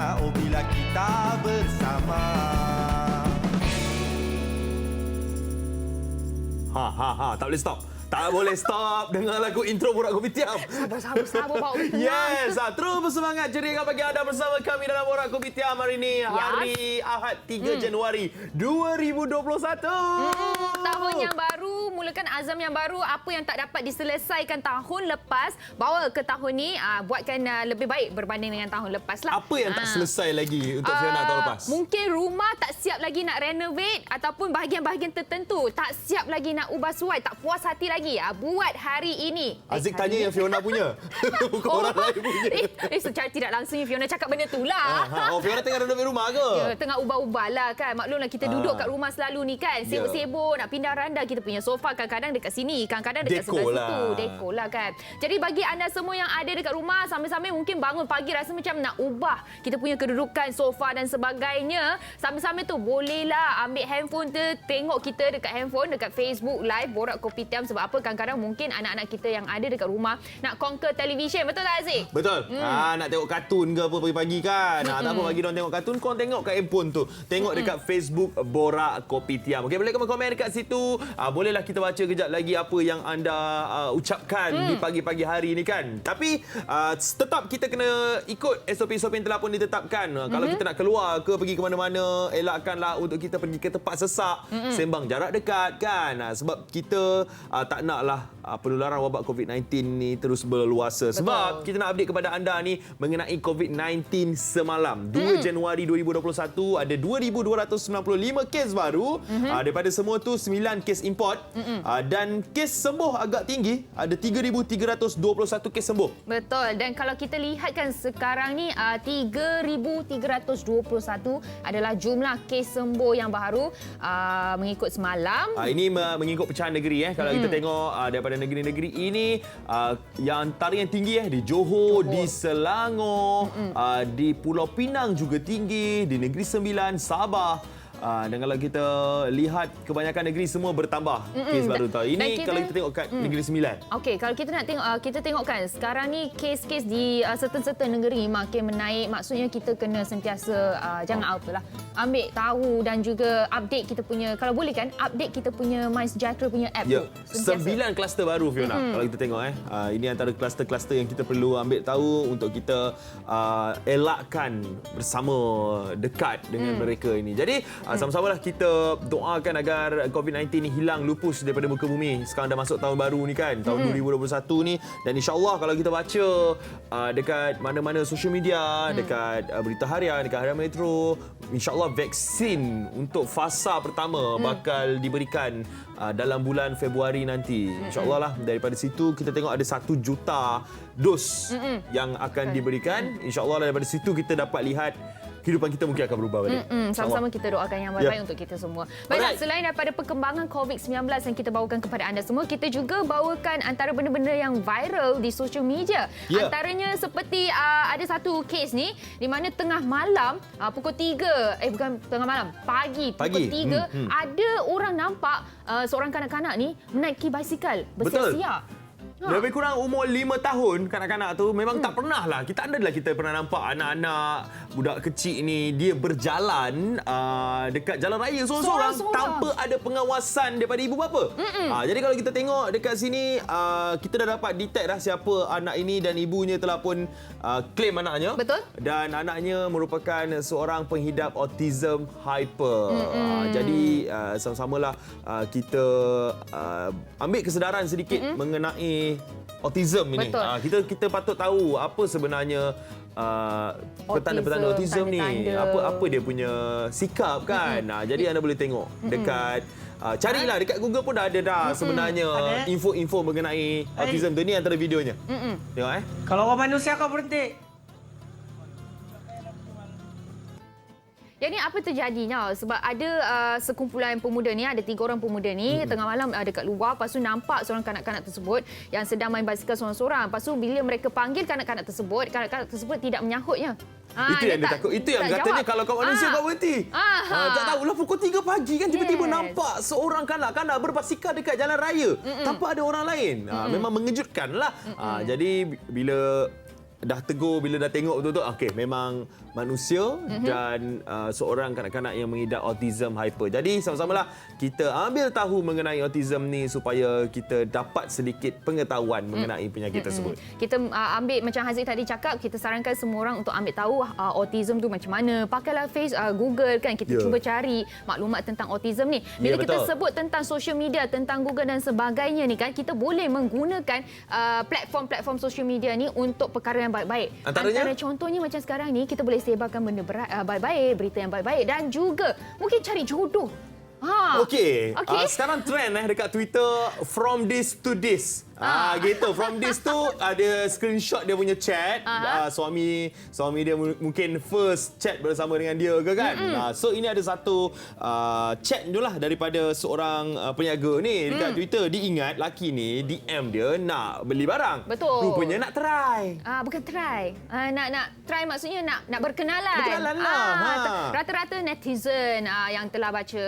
Oh bila kita bersama. Tak boleh stop. Tak boleh stop dengan lagu intro Borak Kopitiam. Sabar, Pak. Yes, terus bersemangat ceria bagi anda bersama kami dalam Borak Kopitiam hari ini. Hari Ahad 3 Januari 2021. Tahun yang baru, mulakan azam yang baru. Apa yang tak dapat diselesaikan tahun lepas, bawa ke tahun ni, buatkan lebih baik berbanding dengan tahun lepas lah. Apa yang tak selesai lagi untuk Fiona tahun lepas? Mungkin rumah tak siap lagi nak renovate ataupun bahagian-bahagian tertentu tak siap lagi nak ubah suai, tak puas hati lagi. Buat hari ini. Aziz tanya yang Fiona punya. Bukan orang lain punya. Secara tidak langsung Fiona cakap benda tu lah. Fiona tengah renovate rumah ke? Ya, tengah ubah-ubah lah kan. Maklumlah kita duduk kat rumah selalu ni kan. Sibuk-sibuk nak pindah randa. Kita punya sofa kadang-kadang dekat sini. Kadang-kadang dekat sebelah situ. Dekor lah kan. Jadi bagi anda semua yang ada dekat rumah, sambil-sambil mungkin bangun pagi rasa macam nak ubah kita punya kedudukan sofa dan sebagainya. Sambil-sambil tu bolehlah ambil handphone tu, tengok kita dekat handphone, dekat Facebook Live Borak Kopitiam. Sebab apa? Kadang-kadang mungkin anak-anak kita yang ada dekat rumah nak conquer televisyen. Betul tak Aziz? Betul. Nak tengok kartun ke apa pagi-pagi kan. Tak apa bagi diorang tengok kartun, korang tengok kat handphone tu. Tengok dekat Facebook Borak Kopitiam. Okey, boleh komen dekat situ. Bolehlah kita baca kejap lagi apa yang anda ucapkan di pagi-pagi hari ni kan. Tapi tetap kita kena ikut SOP-SOP yang telah pun ditetapkan. Kalau kita nak keluar ke pergi ke mana-mana, elakkanlah untuk kita pergi ke tempat sesak, sembang jarak dekat kan. Sebab kita tak naklah penularan wabak COVID-19 ni terus berluasa. Betul. Sebab kita nak update kepada anda ni mengenai COVID-19 semalam. 2 Januari 2021 ada 2,295 kes baru. Daripada semua tu 9 kes import. Dan kes sembuh agak tinggi. Ada 3,321 kes sembuh. Betul. Dan kalau kita lihat kan sekarang ni 3,321 adalah jumlah kes sembuh yang baru mengikut semalam. Ini mengikut pecahan negeri. Kalau kita tengok daripada negeri-negeri ini, yang antara yang tinggi di Johor, di Selangor, di Pulau Pinang juga tinggi, di Negeri Sembilan, Sabah. Dan kalau kita lihat kebanyakan negeri semua bertambah kes baru tahu. Ini kalau kita tengok kat Negeri Sembilan. Okey, kalau kita nak tengok, kita tengok kan sekarang ni kes-kes di certain negeri makin menaik. Maksudnya kita kena sentiasa jangan apalah ambil tahu dan juga update kita punya, kalau boleh kan update kita punya MySejahtera punya app tu. 9 kluster baru Fiona. Kalau kita tengok ini antara kluster-kluster yang kita perlu ambil tahu untuk kita elakkan bersama dekat dengan mereka ini. Jadi sama-samalah kita doakan agar COVID-19 ni hilang lupus daripada muka bumi. Sekarang dah masuk tahun baru ni kan, tahun 2021 ni. Dan insya-Allah kalau kita baca dekat mana-mana social media, dekat berita harian, dekat Harian Metro, insya-Allah vaksin untuk fasa pertama bakal diberikan dalam bulan Februari nanti. InsyaAllah lah. Daripada situ kita tengok ada 1 juta dos yang akan diberikan. InsyaAllah daripada situ kita dapat lihat kehidupan kita mungkin akan berubah balik. Sama-sama kita doakan yang baik-baik untuk kita semua. Baiklah, selain daripada perkembangan COVID-19 yang kita bawakan kepada anda semua, kita juga bawakan antara benda-benda yang viral di social media. Antaranya seperti ada satu kes ni di mana tengah malam pukul 3, bukan tengah malam, pagi pukul 3 ada orang nampak seorang kanak-kanak ni menaiki basikal bersia-sia. Lebih kurang umur 5 tahun kanak-kanak tu memang tak pernah lah. Kita pernah nampak anak-anak budak kecil ni dia berjalan dekat jalan raya seorang-seorang tanpa ada pengawasan daripada ibu bapa. Jadi kalau kita tengok dekat sini kita dah dapat detect dah siapa anak ini dan ibunya telah pun claim anaknya. Betul. Dan anaknya merupakan seorang penghidap autism hyper. Jadi sama-samalah kita ambil kesedaran sedikit mengenai autism ini. Kita patut tahu apa sebenarnya petanda-petanda autism ni. Apa dia punya sikap kan. Jadi anda boleh tengok dekat carilah dekat Google pun dah ada sebenarnya info-info mengenai autism tu. Ni antara videonya. Tengok Kalau orang manusia kau berhenti. Jadi apa terjadinya? Sebab ada sekumpulan pemuda ni, ada 3 orang pemuda ni tengah malam dekat luar, lepas tu nampak seorang kanak-kanak tersebut yang sedang main basikal seorang-seorang. Lepas tu bila mereka panggil kanak-kanak tersebut tidak menyahutnya. Itu yang dia takut. Itu yang katanya jawab. Kalau kau manusia kau berhenti. Tak tahulah pukul 3 pagi kan tiba-tiba nampak seorang kanak-kanak berbasikal dekat jalan raya tanpa ada orang lain. Memang mengejutkanlah. Jadi bila dah tegur, bila dah tengok betul-betul, okey, memang manusia dan seorang kanak-kanak yang mengidap autism hyper. Jadi sama-samalah kita ambil tahu mengenai autism ni supaya kita dapat sedikit pengetahuan mengenai penyakit tersebut. Kita ambil macam Haziq tadi cakap, kita sarankan semua orang untuk ambil tahu autism tu macam mana. Pakailah Google kan, kita cuba cari maklumat tentang autism ni. Bila kita sebut tentang social media, tentang Google dan sebagainya ni kan, kita boleh menggunakan platform-platform social media ni untuk perkara yang baik-baik. Antara contohnya macam sekarang ni, kita boleh sebarkan benda baik-baik, berita yang baik-baik dan juga mungkin cari jodoh. Okey. Sekarang trend dekat Twitter, from this to this. Gitu. From this tu ada screenshot dia punya chat. Suami dia mungkin first chat bersama dengan dia ke kan. So ini ada satu chat tu lah daripada seorang peniaga ni dekat Twitter. Diingat laki ni DM dia nak beli barang. Betul. Rupanya nak try. Bukan try. Nak try maksudnya nak berkenalan. Berkenalan lah. Rata-rata netizen yang telah baca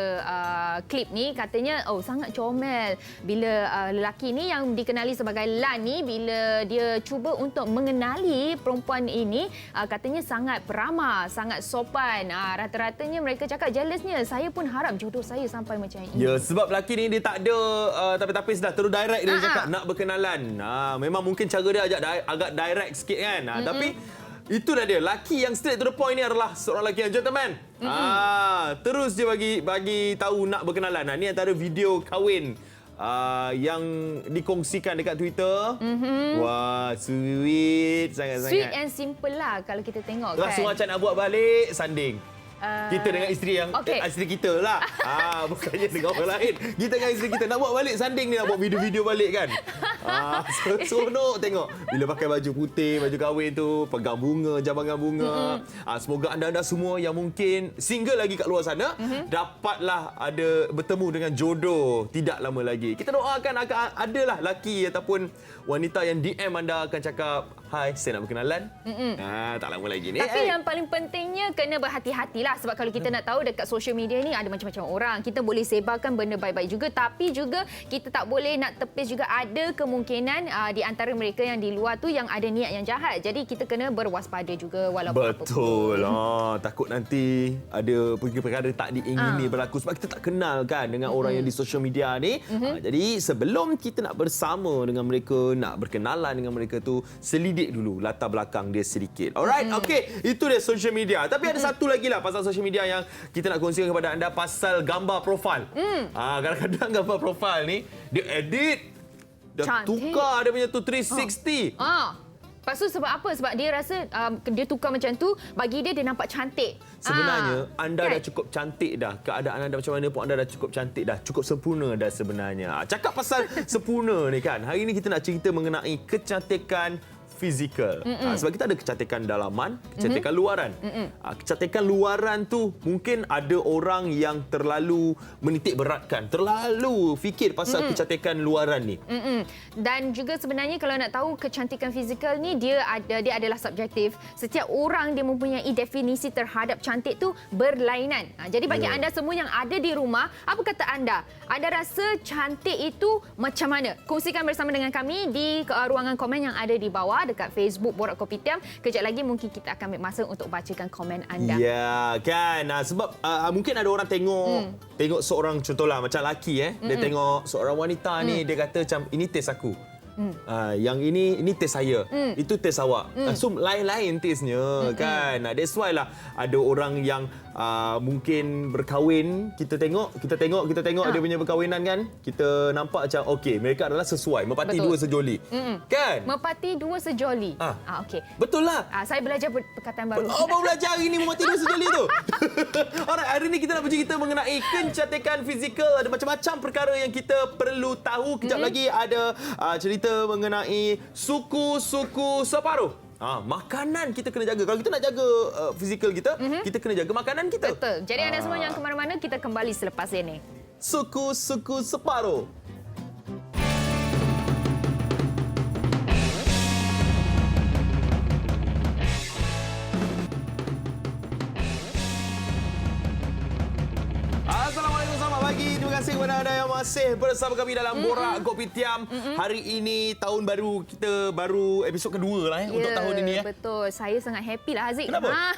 klip ni katanya sangat comel bila lelaki ni yang dikenali sebagai Lan ni, bila dia cuba untuk mengenali perempuan ini, katanya sangat peramah, sangat sopan. Rata-ratanya mereka cakap jealousnya, saya pun harap jodoh saya sampai macam ini. Ya, sebab lelaki ni dia tak ada tapis-tapis dah, terus direct dia cakap nak berkenalan. Memang mungkin cara dia agak direct sikit kan. Tapi itulah dia, lelaki yang straight to the point ni adalah seorang lelaki yang gentleman. Terus dia bagi tahu nak berkenalan. Ni antara video kahwin yang dikongsikan dekat Twitter. Wah, sweet sangat-sangat. Sweet and simple lah kalau kita tengok kan. Langsung macam nak buat balik, sanding. Kita dengan isteri yang isteri kita lah. Bukannya dengan orang lain. Kita dengan isteri kita nak buat balik sanding ni, nak buat video-video balik kan. Seronok tengok. Bila pakai baju putih, baju kahwin tu, pegang bunga, jambangan bunga. Semoga anda-anda semua yang mungkin single lagi kat luar sana dapatlah ada bertemu dengan jodoh tidak lama lagi. Kita doakan akan adalah lelaki ataupun wanita yang DM anda akan cakap, "Hai, saya nak berkenalan." Tak lama lagi ni. Tapi yang paling pentingnya kena berhati-hatilah, sebab kalau kita nak tahu dekat social media ni ada macam-macam orang. Kita boleh sebarkan benda baik-baik juga, tapi juga kita tak boleh nak tepis juga ada kemungkinan di antara mereka yang di luar tu yang ada niat yang jahat. Jadi kita kena berwaspada juga walaupun betul. Takut nanti ada perkara tak diingini berlaku sebab kita tak kenal kan dengan orang yang di social media ni. Jadi sebelum kita nak bersama dengan mereka, nak berkenalan dengan mereka tu, selidik dulu latar belakang dia sedikit. Alright, okey, itu dia social media. Tapi ada satu lagi lah pasal social media yang kita nak kongsikan kepada anda, pasal gambar profil. Kadang-kadang gambar profil ni dia edit, dia tukar dia punya tu 360. Lepas tu sebab apa? Sebab dia rasa dia tukar macam tu, bagi dia nampak cantik. Sebenarnya anda dah cukup cantik dah. Keadaan anda macam mana pun anda dah cukup cantik dah. Cukup sempurna dah sebenarnya. Cakap pasal sempurna ni kan. Hari ini kita nak cerita mengenai kecantikan fizikal. Sebab kita ada kecantikan dalaman, kecantikan luaran. Kecantikan luaran tu mungkin ada orang yang terlalu menitik beratkan, terlalu fikir pasal kecantikan luaran ni. Dan juga sebenarnya kalau nak tahu kecantikan fizikal ni, dia adalah subjektif. Setiap orang dia mempunyai definisi terhadap cantik tu berlainan. Jadi bagi anda semua yang ada di rumah, apa kata anda? Anda rasa cantik itu macam mana? Kongsikan bersama dengan kami di ruangan komen yang ada di bawah dekat Facebook Borak Kopitiam. Kejap lagi mungkin kita akan ambil masa untuk bacakan komen anda. Ya, kan. Sebab mungkin ada orang tengok seorang, contohlah macam lelaki dia tengok seorang wanita ni, dia kata macam ini taste aku. Yang ini taste saya. Itu taste awak. So lain-lain taste-nya kan. That's why lah ada orang yang mungkin berkahwin, kita tengok dia punya perkahwinan kan. Kita nampak macam okey, mereka adalah sesuai, merpati dua sejoli. Kan? Merpati dua sejoli. Okey. Betul lah. Saya belajar perkataan baru. Baru belajar hari ni merpati dua sejoli tu. Alright, hari ni kita nak bercerita mengenai kecantikan fizikal. Ada macam-macam perkara yang kita perlu tahu. Kejap lagi ada cerita mengenai suku-suku separuh. Makanan kita kena jaga. Kalau kita nak jaga fizikal kita, kita kena jaga makanan kita. Betul. Jadi anda semua yang ke mana-mana, kita kembali selepas ini. Suku-suku separuh. Assalamualaikum, selamat pagi. Terima kasih kepada anda yang masih bersama kami dalam Borak Kopitiam. Hari ini tahun baru kita episod kedua lah untuk tahun ini. Betul. Saya sangat happy lah Haziq. Kenapa?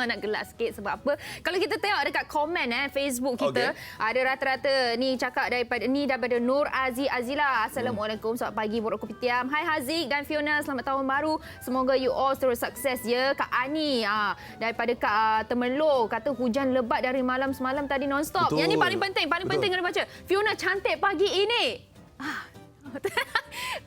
Nak gelak sikit sebab apa? Kalau kita tengok dekat komen Facebook kita, ada rata-rata ni cakap daripada Nur Azila. Assalamualaikum, selamat pagi Borak Kopitiam. Hai Haziq dan Fiona, selamat tahun baru. Semoga you all terus sukses ya. Kak Ani daripada Kak Temerloh kata hujan lebat dari malam semalam tadi non-stop. Betul. Yang ni paling penting kena baca. Fiona cantik pagi ini.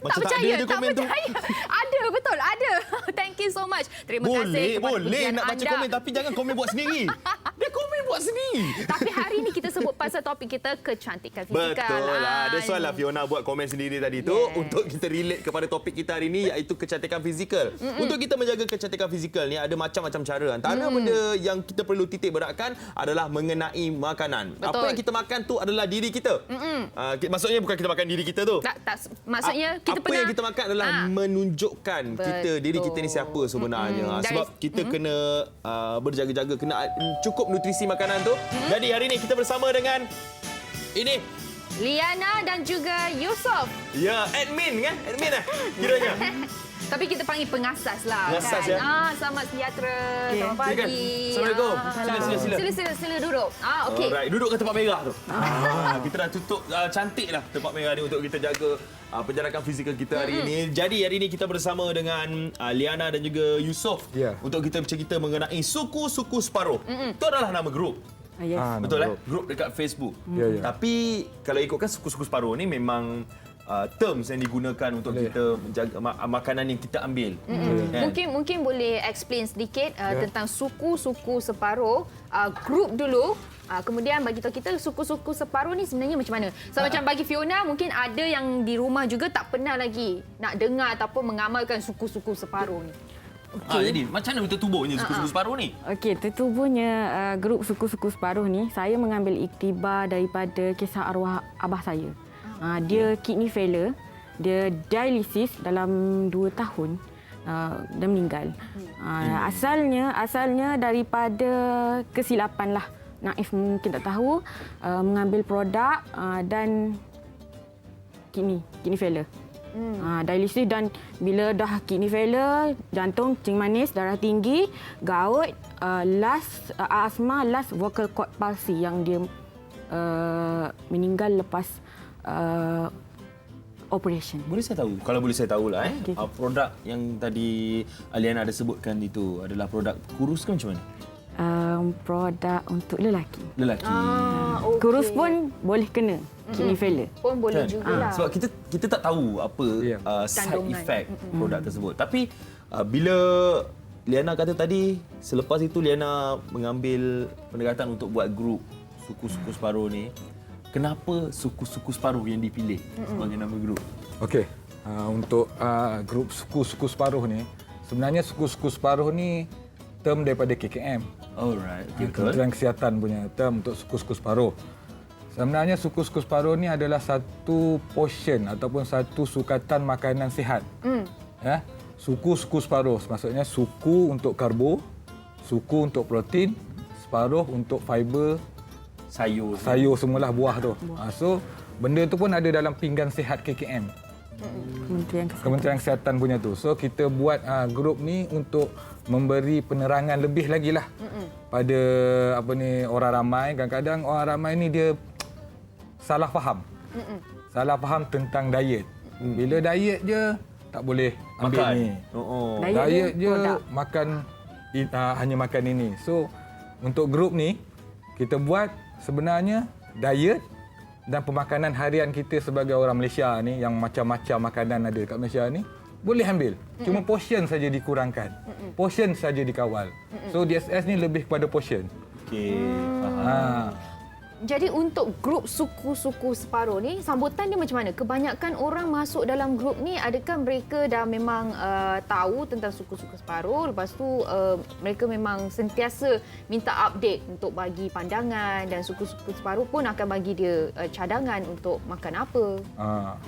Macam tak percaya, tak percaya. Ada, betul, ada. Thank you so much. Terima kasih kepada Boleh nak baca anda. komen tapi jangan komen buat sendiri. Dia komen buat sendiri. Tapi hari ni kita sebut pasal topik kita kecantikan fizikal. Betul lah. That's why lah Fiona buat komen sendiri tadi tu untuk kita relate kepada topik kita hari ni, iaitu kecantikan fizikal. Untuk kita menjaga kecantikan fizikal ni ada macam-macam cara. Antara benda yang kita perlu titik beratkan adalah mengenai makanan. Betul. Apa yang kita makan tu adalah diri kita. Maksudnya bukan kita makan diri kita tu. Tak, maksudnya kita apa yang kita makan adalah menunjukkan kita, diri kita ni siapa sebenarnya. Sebab kita kena berjaga-jaga, kena cukup nutrisi makanan tu. Jadi hari ni kita bersama dengan ini Liana dan juga Yusof. ya, admin kan? Admin lah kiranya. Tapi kita panggil pengasas lah. Pengasas, kan? ya. Selamat sejahtera. Selamat Silakan. pagi. Assalamualaikum. Sila. Sila duduk. Okey. Alright, duduk ke tempat merah tu. Kita dah tutup cantik lah tempat merah ni untuk kita jaga penjarakan fizikal kita hari ini. Jadi hari ini kita bersama dengan Liana dan juga Yusof untuk kita bercerita mengenai suku-suku separuh. Itu adalah nama grup. Yes. Betul grup dekat Facebook. Tapi kalau ikutkan suku-suku separuh ni memang terms yang digunakan untuk kita menjaga makanan yang kita ambil. Mungkin boleh explain sedikit tentang suku-suku separuh, grup dulu. Kemudian bagi tahu kita suku-suku separuh ni sebenarnya macam mana. So macam bagi Fiona, mungkin ada yang di rumah juga tak pernah lagi nak dengar ataupun mengamalkan suku-suku separuh ni. Jadi macam mana tertubuhnya suku-suku separuh ni? Okey, tertubuhnya grup suku-suku separuh ni, saya mengambil iktibar daripada kisah arwah abah saya. Dia kidney failure, dia dialisis dalam 2 tahun dan meninggal. Asalnya daripada kesilapan lah. Naif mungkin tak tahu, mengambil produk dan kidney failure. Dialisis, dan bila dah kidney failure, jantung, kencing manis, darah tinggi, gout, asma, last vocal cord palsy yang dia meninggal lepas operation. Boleh saya tahu? Kalau boleh saya tahulah produk yang tadi Liana ada sebutkan itu adalah produk kurus ke macam mana? Produk untuk lelaki. Lelaki. Okay. Kurus pun boleh kena kidney failure. Pun boleh jugalah. Sebab kita tak tahu apa side Kandungan. effect produk tersebut. Tapi bila Liana kata tadi, selepas itu Liana mengambil pendekatan untuk buat grup suku-suku separuh ni. Kenapa suku-suku separuh yang dipilih sebagai nama grup? Okey, untuk grup suku-suku separuh ni, sebenarnya suku-suku separuh ni term daripada KKM. Alright, Kementerian Kesihatan punya term untuk suku-suku separuh. Sebenarnya suku-suku separuh ni adalah satu portion ataupun satu sukatan makanan sihat. Ya, suku-suku separuh, maksudnya suku untuk karbo, suku untuk protein, separuh untuk fiber, sayur semualah, buah tu. So benda tu pun ada dalam pinggan sihat KKM. Kementerian Kesihatan punya tu. So kita buat grup ni untuk memberi penerangan lebih lagi lah pada orang ramai. Kadang-kadang orang ramai ni dia salah faham. Salah faham tentang diet. Bila diet je tak boleh ambil makan ni. Diet je makan hanya makan ini. So untuk grup ni kita buat sebenarnya diet dan pemakanan harian kita sebagai orang Malaysia ni, yang macam-macam makanan ada dekat Malaysia ni, boleh ambil. Cuma portion saja dikurangkan. Portion saja dikawal. So DSS ni lebih kepada portion. Okey, faham. Jadi untuk grup suku-suku separuh ni, sambutan dia macam mana? Kebanyakan orang masuk dalam grup ni, adakah mereka dah memang tahu tentang suku-suku separuh? Lepas tu mereka memang sentiasa minta update untuk bagi pandangan, dan suku-suku separuh pun akan bagi dia cadangan untuk makan apa.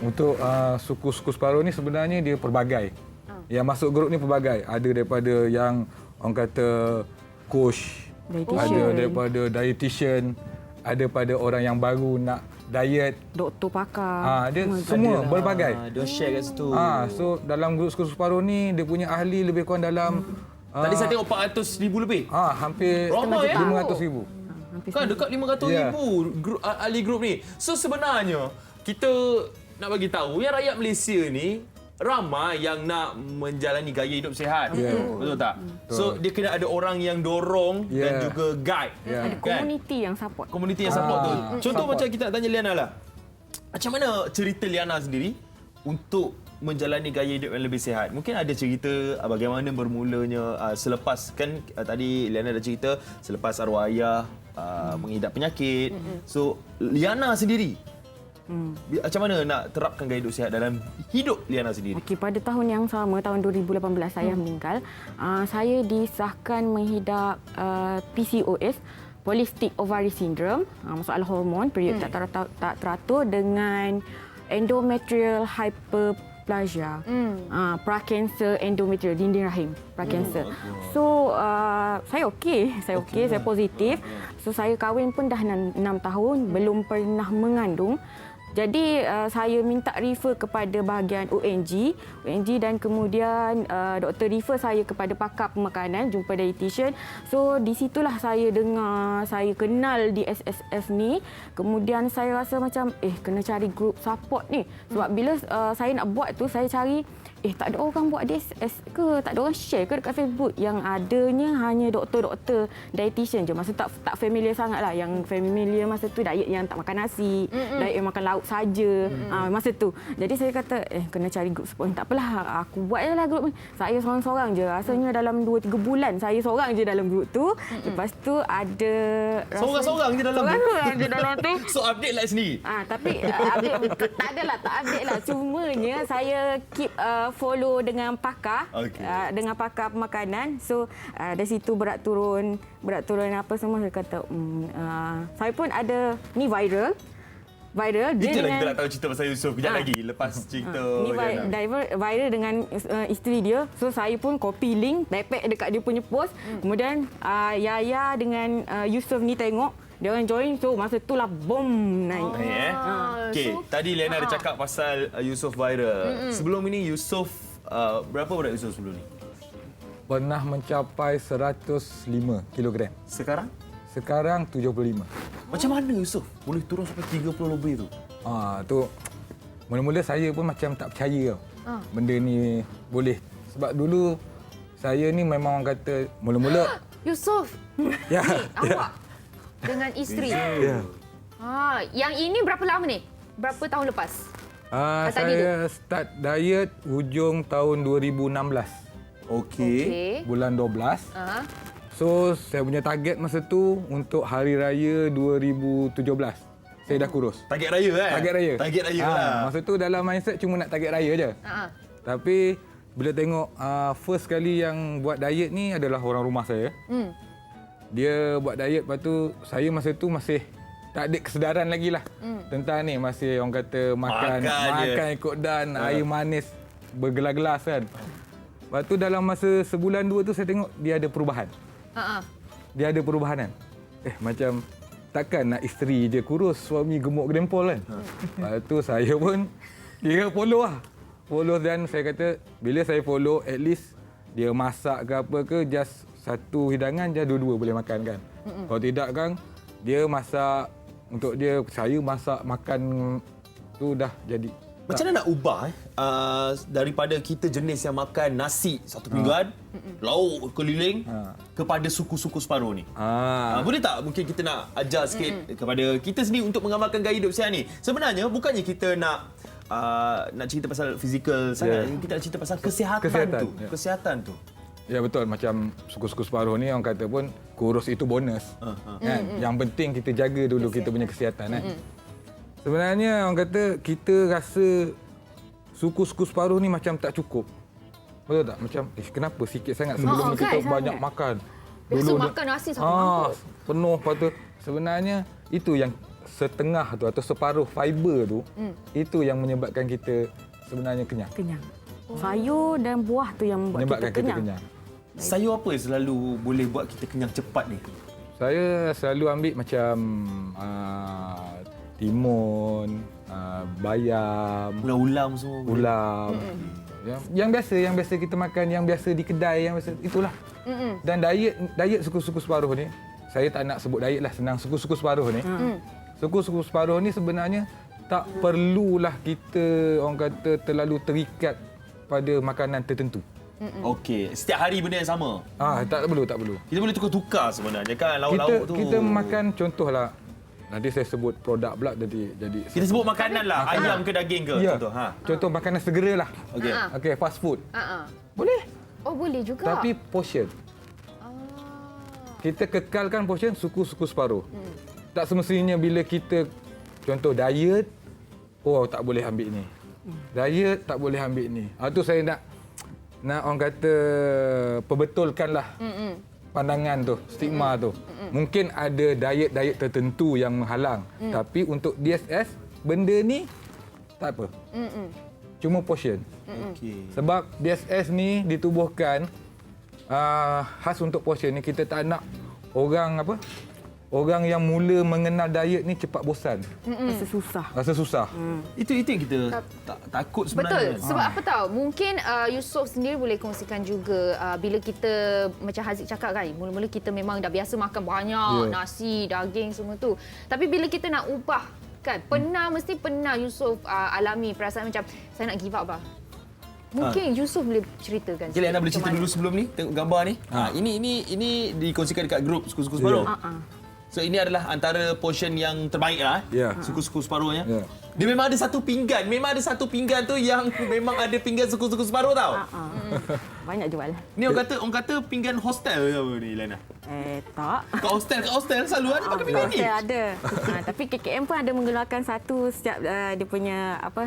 Untuk suku-suku separuh ni sebenarnya dia pelbagai. Yang masuk grup ni pelbagai. Ada daripada yang orang kata coach, ada daripada dietitian, ada pada orang yang baru nak diet. Doktor pakar. Dia semua berbagai. Dia share kat situ. So dalam grup sukus paruh ni dia punya ahli lebih kurang dalam Tadi saya tengok 400,000 lebih. hampir Ramai, 500,000. Kan dekat 500,000 grup, ahli grup ni. So sebenarnya kita nak bagi tahu yang rakyat Malaysia ni ramai yang nak menjalani gaya hidup sihat. Betul tak? So dia kena ada orang yang dorong dan juga guide. Ada komuniti yang support. Komuniti yang support tu. Contoh support. macam kita nak tanya Liana lah. Macam mana cerita Liana sendiri untuk menjalani gaya hidup yang lebih sihat? Mungkin ada cerita bagaimana bermulanya selepas kan tadi Liana dah cerita selepas arwah ayah mengidap penyakit. So Liana sendiri macam mana nak terapkan gaya hidup sihat dalam hidup Liana sendiri? Okey, pada tahun yang sama, tahun 2018 saya meninggal, saya disahkan mengidap PCOS, Polycystic Ovary Syndrome, masalah hormon, period tak teratur dengan endometrial hyperplasia, prakancer endometrial, dinding rahim, prakancer. So, saya okey, saya positif. So, saya kahwin pun dah 6 tahun, belum pernah mengandung. Jadi saya minta refer kepada bahagian ONG dan kemudian doktor refer saya kepada pakar pemakanan, jumpa dietitian. So di situlah saya dengar, saya kenal di SSF ni. Kemudian saya rasa macam kena cari group support ni. Sebab bila saya nak buat tu saya cari tak ada orang buat DSS ke, tak ada orang share ke dekat Facebook. Yang adanya hanya doktor-doktor dietitian je. Masa tak familiar sangat lah. Yang familiar masa tu diet yang tak makan nasi, diet yang makan lauk saja. Masa tu. Jadi saya kata kena cari grup support. Tak apalah, aku buat je lah grup ni. Saya seorang-seorang je. Rasanya dalam 2-3 bulan saya seorang je dalam grup tu. Lepas tu ada Seorang-seorang je dalam seorang je dalam tu. So update lah sendiri. Tapi update, tak update lah. Cumanya saya keep follow dengan pakar, dengan pakar pemakanan. So dari situ berat turun apa semua. Saya kata saya pun ada ni viral dia Itulah dengan, kita nak tahu cerita pasal Yusof kejap lagi lepas cerita ni viral dengan isteri dia. So saya pun copy link tag dekat dia punya post. Kemudian Yaya dengan Yusof ni tengok, dia orang join. So masa tu lah bom naik. Okey, tadi Liana ada cakap pasal Yusof viral. Sebelum ini Yusof berapa berat Yusof sebelum ni? Pernah mencapai 105 kilogram. Sekarang 75. Macam mana Yusof boleh turun sampai 30 lebih tu? Tu mula-mula saya pun macam tak percaya tau. Benda ni boleh. Sebab dulu saya ni memang orang kata mula-mula Yusof, ya. awak dengan isteri. Yang ini berapa lama ni? Berapa tahun lepas? Saya start diet hujung tahun 2016. Okey. Bulan 12. So, saya punya target masa tu untuk Hari Raya 2017. Saya dah kurus. Target raya kan? Target raya lah. Masa tu dalam mindset cuma nak target raya je. Tapi bila tengok first kali yang buat diet ni adalah orang rumah saya. Dia buat diet, lepas tu saya masa tu masih tak ada kesedaran lagi lah tentang ni. Masih orang kata makan ikut dan air manis bergelas-gelas kan. Lepas tu dalam masa sebulan 2 tu saya tengok dia ada perubahan. Dia ada perubahan kan. Macam takkan nak isteri je kurus, suami gemuk gedempol kan. Lepas tu saya pun dia follow lah. Follow dan saya kata bila saya follow at least dia masak ke apa ke just satu hidangan je dua-dua boleh makan kan. Kalau tidak kan dia masak untuk dia, saya masak makan tu dah jadi. Macam mana nak ubah daripada kita jenis yang makan nasi satu pinggan, lauk keliling kepada suku-suku separuh ni? Boleh tak mungkin kita nak ajar sikit kepada kita sendiri untuk mengamalkan gaya hidup sihat ni? Sebenarnya bukannya kita nak cerita pasal fizikal sangat, kita nak cerita pasal kesihatan tu. Ya betul, macam suku-suku separuh ni orang kata pun kurus itu bonus. Kan? Yang penting kita jaga dulu kita punya kesihatan kan. Sebenarnya orang kata kita rasa suku-suku separuh ni macam tak cukup. Betul tak? Macam kenapa sikit sangat sebelum kita banyak makan. Biasa makan nasi satu mangkuk. Penuh, lepas tu sebenarnya itu yang setengah tu atau separuh fiber tu itu yang menyebabkan kita sebenarnya kenyang. Sayur dan buah tu yang membuat kita kenyang. Sayur apa yang selalu boleh buat kita kenyang cepat ni? Saya selalu ambil macam timun, bayam, Ulam-ulam semua. ulam. Yang biasa kita makan, yang biasa di kedai, yang biasa itulah. Dan diet suku-suku separuh ni, saya tak nak sebut diet lah, senang, suku-suku separuh ni. Suku-suku separuh ni sebenarnya tak perlulah kita orang kata terlalu terikat pada makanan tertentu. Okey, setiap hari benda yang sama. Tak perlu. Kita boleh tukar-tukar sebenarnya kan Kita lauk-lauk tu. kita makan contohlah. Nanti saya sebut produk pula jadi Kita sebut makanan lah, ayam ke daging ke ya. contoh. Contoh makanan segera lah. Okey. Okey, fast food. Boleh. Oh, boleh juga. Tapi portion. Kita kekalkan portion suku-suku separuh. Tak semestinya bila kita contoh diet, tak boleh ambil ni. Diet tak boleh ambil ni. Itu saya nak orang kata perbetulkanlah pandangan tu, stigma tu. Mungkin ada diet-diet tertentu yang menghalang. Tapi untuk DSS, benda ni tak apa. Cuma portion. Okey. Sebab DSS ni ditubuhkan khas untuk portion ni. Kita tak nak orang yang mula mengenal diet ni cepat bosan. Rasa susah. Itu yang kita takut sebenarnya. Betul. Sebab apa tahu? Mungkin Yusof sendiri boleh kongsikan juga bila kita macam Haziq cakap kan, mula-mula kita memang dah biasa makan banyak nasi, daging semua tu. Tapi bila kita nak ubah kan, mesti pernah Yusof alami perasaan macam saya nak give up lah. Mungkin Yusof boleh ceritakan. Okay, Lena boleh cerita dulu sebelum ni, tengok gambar ni. Ini dikongsikan dekat grup suku-suku separuh. So ini adalah antara portion yang terbaik lah. Suku-suku separuhnya. Dia memang ada satu pinggan. Memang ada satu pinggan tu yang memang ada pinggan suku-suku separuh tau. Banyak jual. Ni orang kata pinggan hostel ke apa ni, Lena? Tak. Kat hostel selalu ada pakai pinggan ni. Saya ada. Tapi KKM pun ada mengeluarkan satu setiap dia punya apa?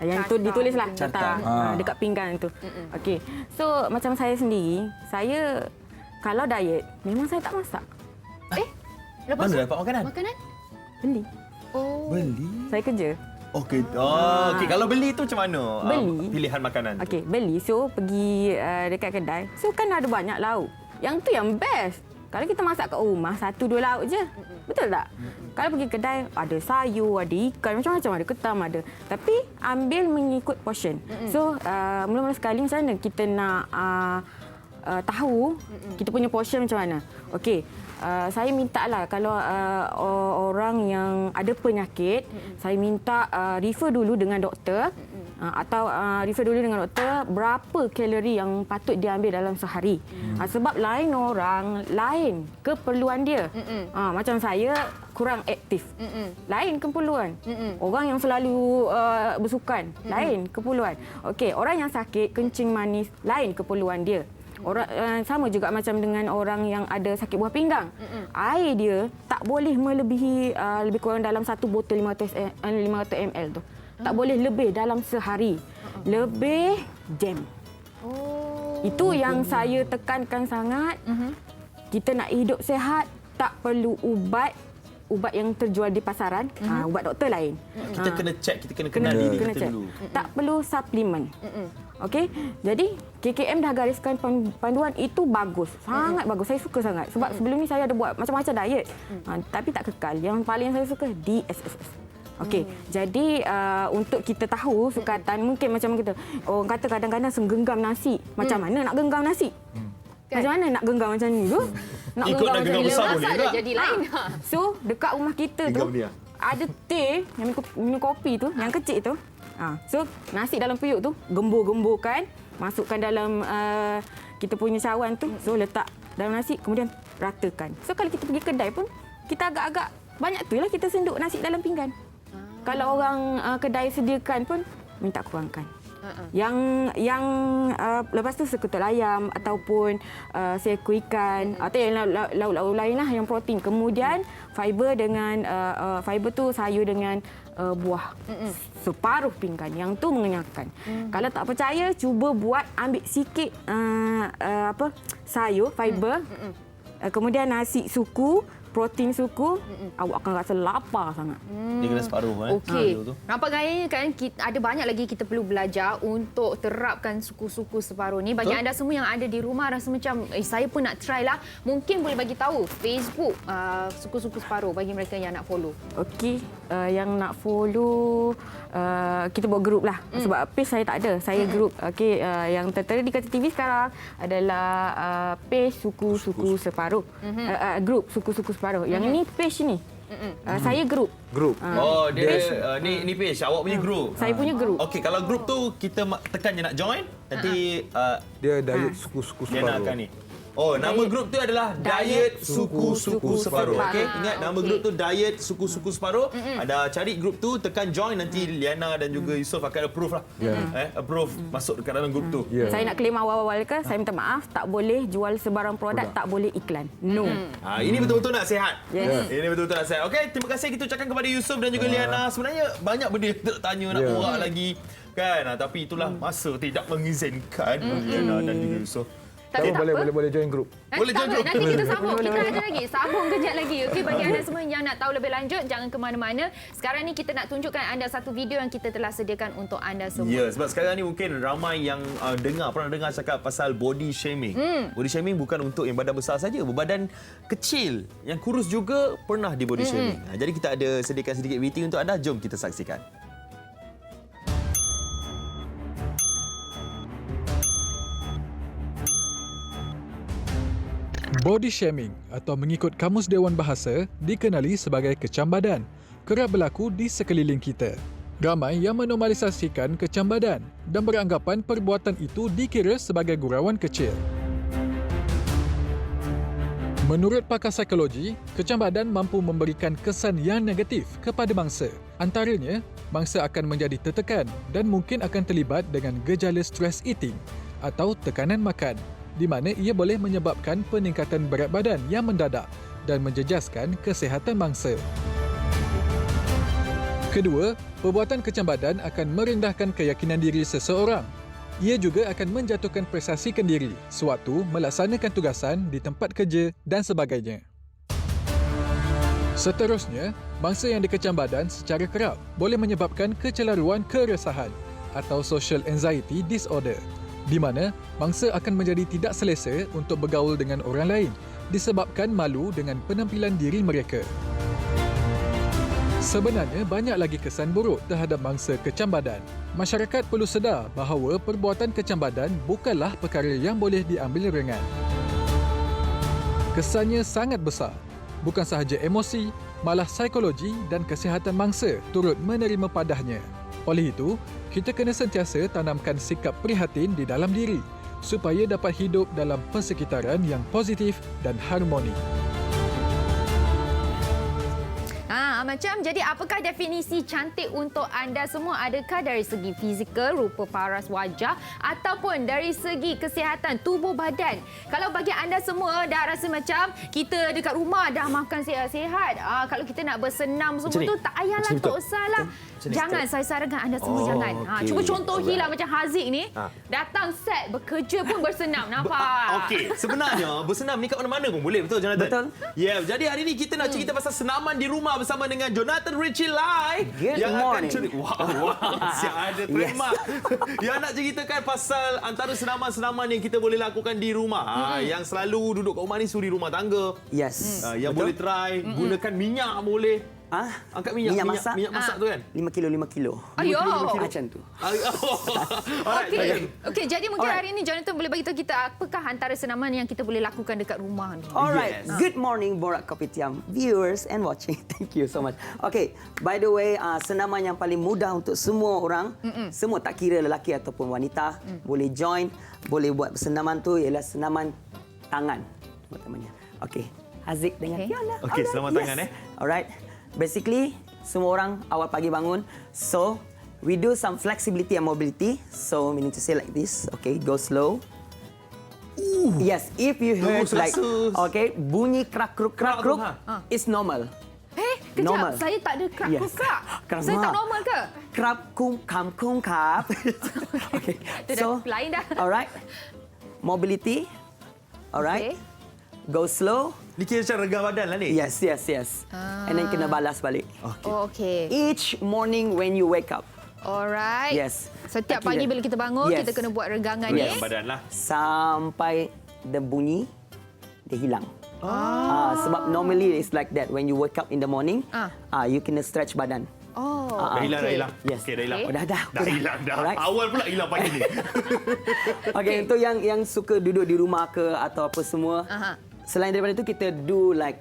Yang tu ditulislah Carta. dekat pinggan tu. Okey. So macam saya sendiri, saya kalau diet memang saya tak masak. Lepas Mana tu, dapat makanan? makanan? Beli. Oh. Beli. Saya kerja. Okey. Okey, kalau beli tu macam mana? Beli. Pilihan makanan tu. Okey, beli. So pergi dekat kedai. So kan ada banyak lauk. Yang tu yang best. Kalau kita masak kat rumah, 1-2 lauk je. Betul tak? Kalau pergi kedai, ada sayur, ada ikan, macam-macam, ada ketam, ada. Tapi ambil mengikut portion. So, mula-mula sekali macam mana kita nak tahu kita punya portion macam mana. Okey, saya minta lah kalau orang yang ada penyakit, saya minta refer dulu dengan doktor atau refer dulu dengan doktor berapa kalori yang patut dia ambil dalam sehari. Sebab lain orang, lain keperluan dia. Macam saya kurang aktif. Lain keperluan. Orang yang selalu bersukan, lain keperluan. Okey, orang yang sakit, kencing manis, lain keperluan dia. Orang sama juga macam dengan orang yang ada sakit buah pinggang. Air dia tak boleh melebihi lebih kurang dalam satu botol 500 ml tu. Tak boleh lebih dalam sehari. Lebih jam. Itu yang saya tekankan sangat. Kita nak hidup sihat, tak perlu ubat yang terjual di pasaran. Ubat doktor lain. Kita kena check, kita kena kenal diri kita dulu. Tak perlu suplemen. Okey, jadi KKM dah gariskan panduan itu bagus, sangat bagus. Saya suka sangat sebab sebelum ni saya ada buat macam-macam diet, tapi tak kekal. Yang paling saya suka DSS. Okey, jadi untuk kita tahu sukatan, mungkin macam kita orang kata kadang-kadang menggenggam nasi. Macam mana nak genggam nasi? Macam mana nak genggam macam ni tu? Nak Ikut nak genggam besar Bila boleh masak tak? dia jadi lain. So, dekat rumah kita tu Genggam dia. ada teh yang minum kopi tu, yang kecil tu. So, nasi dalam periuk tu gembur-gemburkan, masukkan dalam kita punya cawan tu. So, letak dalam nasi, kemudian ratakan. So, kalau kita pergi kedai pun, kita agak-agak banyak tu lah kita senduk nasi dalam pinggan. Kalau orang kedai sediakan pun, minta kurangkan. Yang lepas tu sekutul ayam ataupun seekor ikan atau yang lauk-lauk lain lah yang protein. Kemudian fiber dengan fiber tu sayur dengan buah. Separuh pinggan yang tu mengenyangkan. Kalau tak percaya, cuba buat ambil sikit sayur fiber. Kemudian nasi suku, protein suku, awak akan rasa lapar sangat. Dia kena separuh Okey. tu. Nampak gayanya kan ada banyak lagi kita perlu belajar untuk terapkan suku-suku separuh ni. Bagi anda semua yang ada di rumah rasa macam saya pun nak try lah. Mungkin boleh bagi tahu Facebook suku-suku separuh bagi mereka yang nak follow. Okey, yang nak follow kita buat grup lah. Sebab page saya tak ada. Saya grup. Okey, yang tertera di kaca TV sekarang adalah page suku-suku separuh. Grup suku-suku separuh. Yang ini page ni. Saya grup. Grup. Oh, dia ni page awak punya grup. Saya punya grup. Okey, kalau grup tu kita tekan je nak join, nanti Dia diet suku-suku dia nak separuh. akan ni. Oh, nama grup tu adalah Diet Suku-Suku Separuh. Okey, ingat nama grup tu Diet Suku-Suku Separuh. Ada cari grup tu, tekan join, nanti Liana dan juga Yusof akan approve lah. Approve masuk dekat dalam grup tu. Saya nak claim awal-awal ke, saya minta maaf, tak boleh jual sebarang produk, tak boleh iklan. No. Ini betul-betul nak sihat. Yes. Ini betul-betul nak sihat. Okey, terima kasih kita ucapkan kepada Yusof dan juga Liana. Sebenarnya banyak benda yang kita nak tanya, nak borak lagi. Kan? Tapi itulah masa tidak mengizinkan Liana dan juga Yusof. Tapi tak apa. Boleh join grup. Boleh Tak join apa, grup. nanti kita sambung. Kita ada lagi. Sambung kejap lagi. Okey, bagi anda semua yang nak tahu lebih lanjut, jangan ke mana-mana. Sekarang ni kita nak tunjukkan anda satu video yang kita telah sediakan untuk anda semua. Ya, sebab sekarang ni mungkin ramai yang pernah dengar cakap pasal body shaming. Body shaming bukan untuk yang badan besar saja, berbadan kecil, yang kurus juga pernah di body shaming. Jadi kita ada sediakan sedikit VT untuk anda. Jom kita saksikan. Body shaming atau mengikut Kamus Dewan Bahasa dikenali sebagai kecam badan kerap berlaku di sekeliling kita. Ramai yang menormalisasikan kecam badan dan beranggapan perbuatan itu dikira sebagai gurauan kecil. Menurut pakar psikologi, kecam badan mampu memberikan kesan yang negatif kepada mangsa. Antaranya, mangsa akan menjadi tertekan dan mungkin akan terlibat dengan gejala stress eating atau tekanan makan, di mana ia boleh menyebabkan peningkatan berat badan yang mendadak dan menjejaskan kesihatan mangsa. Kedua, perbuatan kecam badan akan merendahkan keyakinan diri seseorang. Ia juga akan menjatuhkan prestasi kendiri sewaktu melaksanakan tugasan di tempat kerja dan sebagainya. Seterusnya, mangsa yang dikecam badan secara kerap boleh menyebabkan kecelaruan keresahan atau social anxiety disorder, di mana mangsa akan menjadi tidak selesa untuk bergaul dengan orang lain disebabkan malu dengan penampilan diri mereka. Sebenarnya banyak lagi kesan buruk terhadap mangsa kecam badan. Masyarakat perlu sedar bahawa perbuatan kecam badan bukanlah perkara yang boleh diambil ringan. Kesannya sangat besar. Bukan sahaja emosi, malah psikologi dan kesihatan mangsa turut menerima padahnya. Oleh itu, kita kena sentiasa tanamkan sikap prihatin di dalam diri supaya dapat hidup dalam persekitaran yang positif dan harmoni. Macam jadi apakah definisi cantik untuk anda semua? Adakah dari segi fizikal, rupa paras wajah ataupun dari segi kesihatan tubuh badan? Kalau bagi anda semua dah rasa macam kita dekat rumah dah makan sihat-sihat, kalau kita nak bersenam semua tu tak payahlah, tak usahlah. Jangan, saya sarankan anda semua jangan. Cuba contohilah macam Haziq ni, datang set bekerja pun bersenam, nampak? Okey, sebenarnya bersenam ni kat mana-mana pun boleh, betul Jonathan? Betul. Ya, jadi hari ni kita nak cerita pasal senaman di rumah bersama dengan Jonathan Richie Lai Good morning. Siap ada trademark. Yang nak ceritakan pasal antara senaman-senaman yang kita boleh lakukan di rumah. Yang selalu duduk kat rumah ni suri rumah tangga. Yes. Yang boleh try gunakan minyak boleh. Angkat minyak masak. Minyak masak tu kan? 5 kilo. Ayo. Macam tu. Okey, jadi mungkin hari ini Jonathan boleh bagi tahu kita apakah antara senaman yang kita boleh lakukan dekat rumah ni. Alright. Good morning Borak Kopitiam viewers and watching. Thank you so much. Okay, by the way, senaman yang paling mudah untuk semua orang, semua tak kira lelaki ataupun wanita, boleh join, boleh buat senaman tu ialah senaman tangan. Namanya. Okay. Haziq dengan Fiona. Okey, senaman tangan Alright. Basically, semua orang awal pagi bangun. So, we do some flexibility and mobility. So, we need to say like this. Okay, go slow. Yes, if you heard like, okay, bunyi krak-kruk, it's normal. Kejap, Normal. saya tak ada krak-krak. Yes. Saya tak normal ke? Krap, kum, kap. Okay, Itu dah lain dah. Alright. Mobility. Alright. Okay. Go slow. Ni kira macam regah badan lah ni. Yes. And then kena balas balik. Okey. Each morning when you wake up. Alright. Yes. Setiap Okay, pagi then. bila kita bangun, Yes. kita kena buat regangan Yes. ni. Badan lah. Sampai the bunyi dia hilang. Sebab normally it's like that when you wake up in the morning, you kena stretch badan. Oh. Dah hilang, dah hilang. Yes. Okey, dah hilang. Oh, dah. Dah hilang dah. Alright. Awal pula hilang pagi ni. Okay, untuk yang suka duduk di rumah ke atau apa semua, selain daripada itu kita do like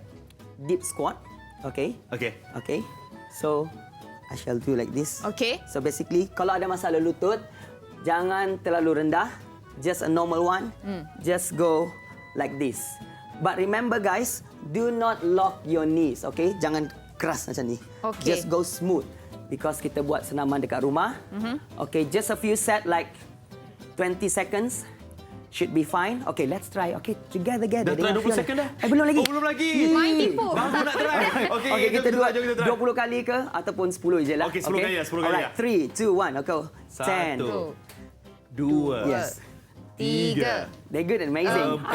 deep squat. Okay. Okey. So I shall do like this. Okey. So basically, kalau ada masalah lutut, jangan terlalu rendah. Just a normal one. Just go like this. But remember guys, do not lock your knees, okay? Jangan keras macam ni. Okey. Just go smooth. Because kita buat senaman dekat rumah. Okay, just a few set like 20 seconds. Should be fine. Okay, let's try. Okay, together. Dah try 20 second dah? Belum lagi. Oh, belum lagi. Main tipu. Baru nak try. Okey, Okay, kita jom buat kita try. 20 kali ke ataupun 10 je lah. Okey, 10 kali lah, 10 kali Alright, lah. 3, 2, 1, okay. 10. 1, 2, Yes. 3, They're good and amazing. 4,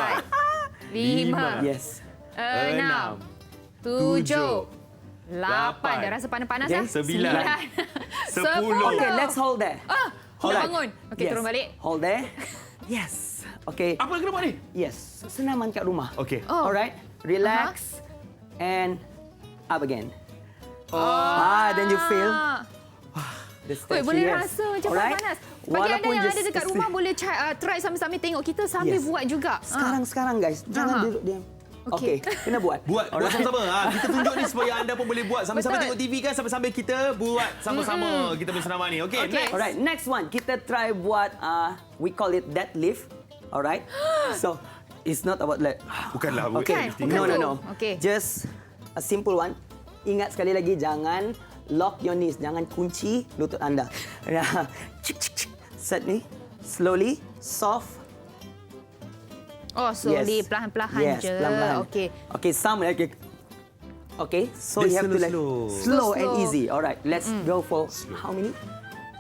5, Yes. 6, 7, 8. Dah rasa panas-panas Okay. dah? 9, 10. Okay, let's hold there. Hold bangun. Okey, Yes. turun balik. Hold there. Yes. Okay. Apa yang kena buat ni? Yes. Senaman kat rumah. Okey. Oh. Alright. Relax. And up again. Then you feel the Weh, stretching. boleh yes. rasa macam Alright? panas. Bagi anda Walaupun yang just- ada dekat rumah, boleh try sambil-sambil tengok kita sambil Yes. buat juga. Sekarang guys, jangan duduk diam. Okey. Okay, kena buat. Buat sama-sama. Kita tunjuk ni supaya anda pun boleh buat. Sambil-sambil Betul. tengok TV kan, sambil-sambil kita buat sama-sama kita punya senaman ni. Okey, Okey. next. Alright, next one. Kita try buat, we call it deadlift. Alright? So, it's not about like... Bukanlah. Okay. Bukan No. tu. Okey. Just a simple one. Ingat sekali lagi, jangan lock your knees. Jangan kunci lutut anda. Set ni. Slowly, soft. Oh, slowly, Yes. perlahan-perlahan Yes, je. pelan-pelan. Okey. Okay, some like... Okay, so Dia you have to like... slow. Slow and Slow. easy. Alright, let's go for... How many?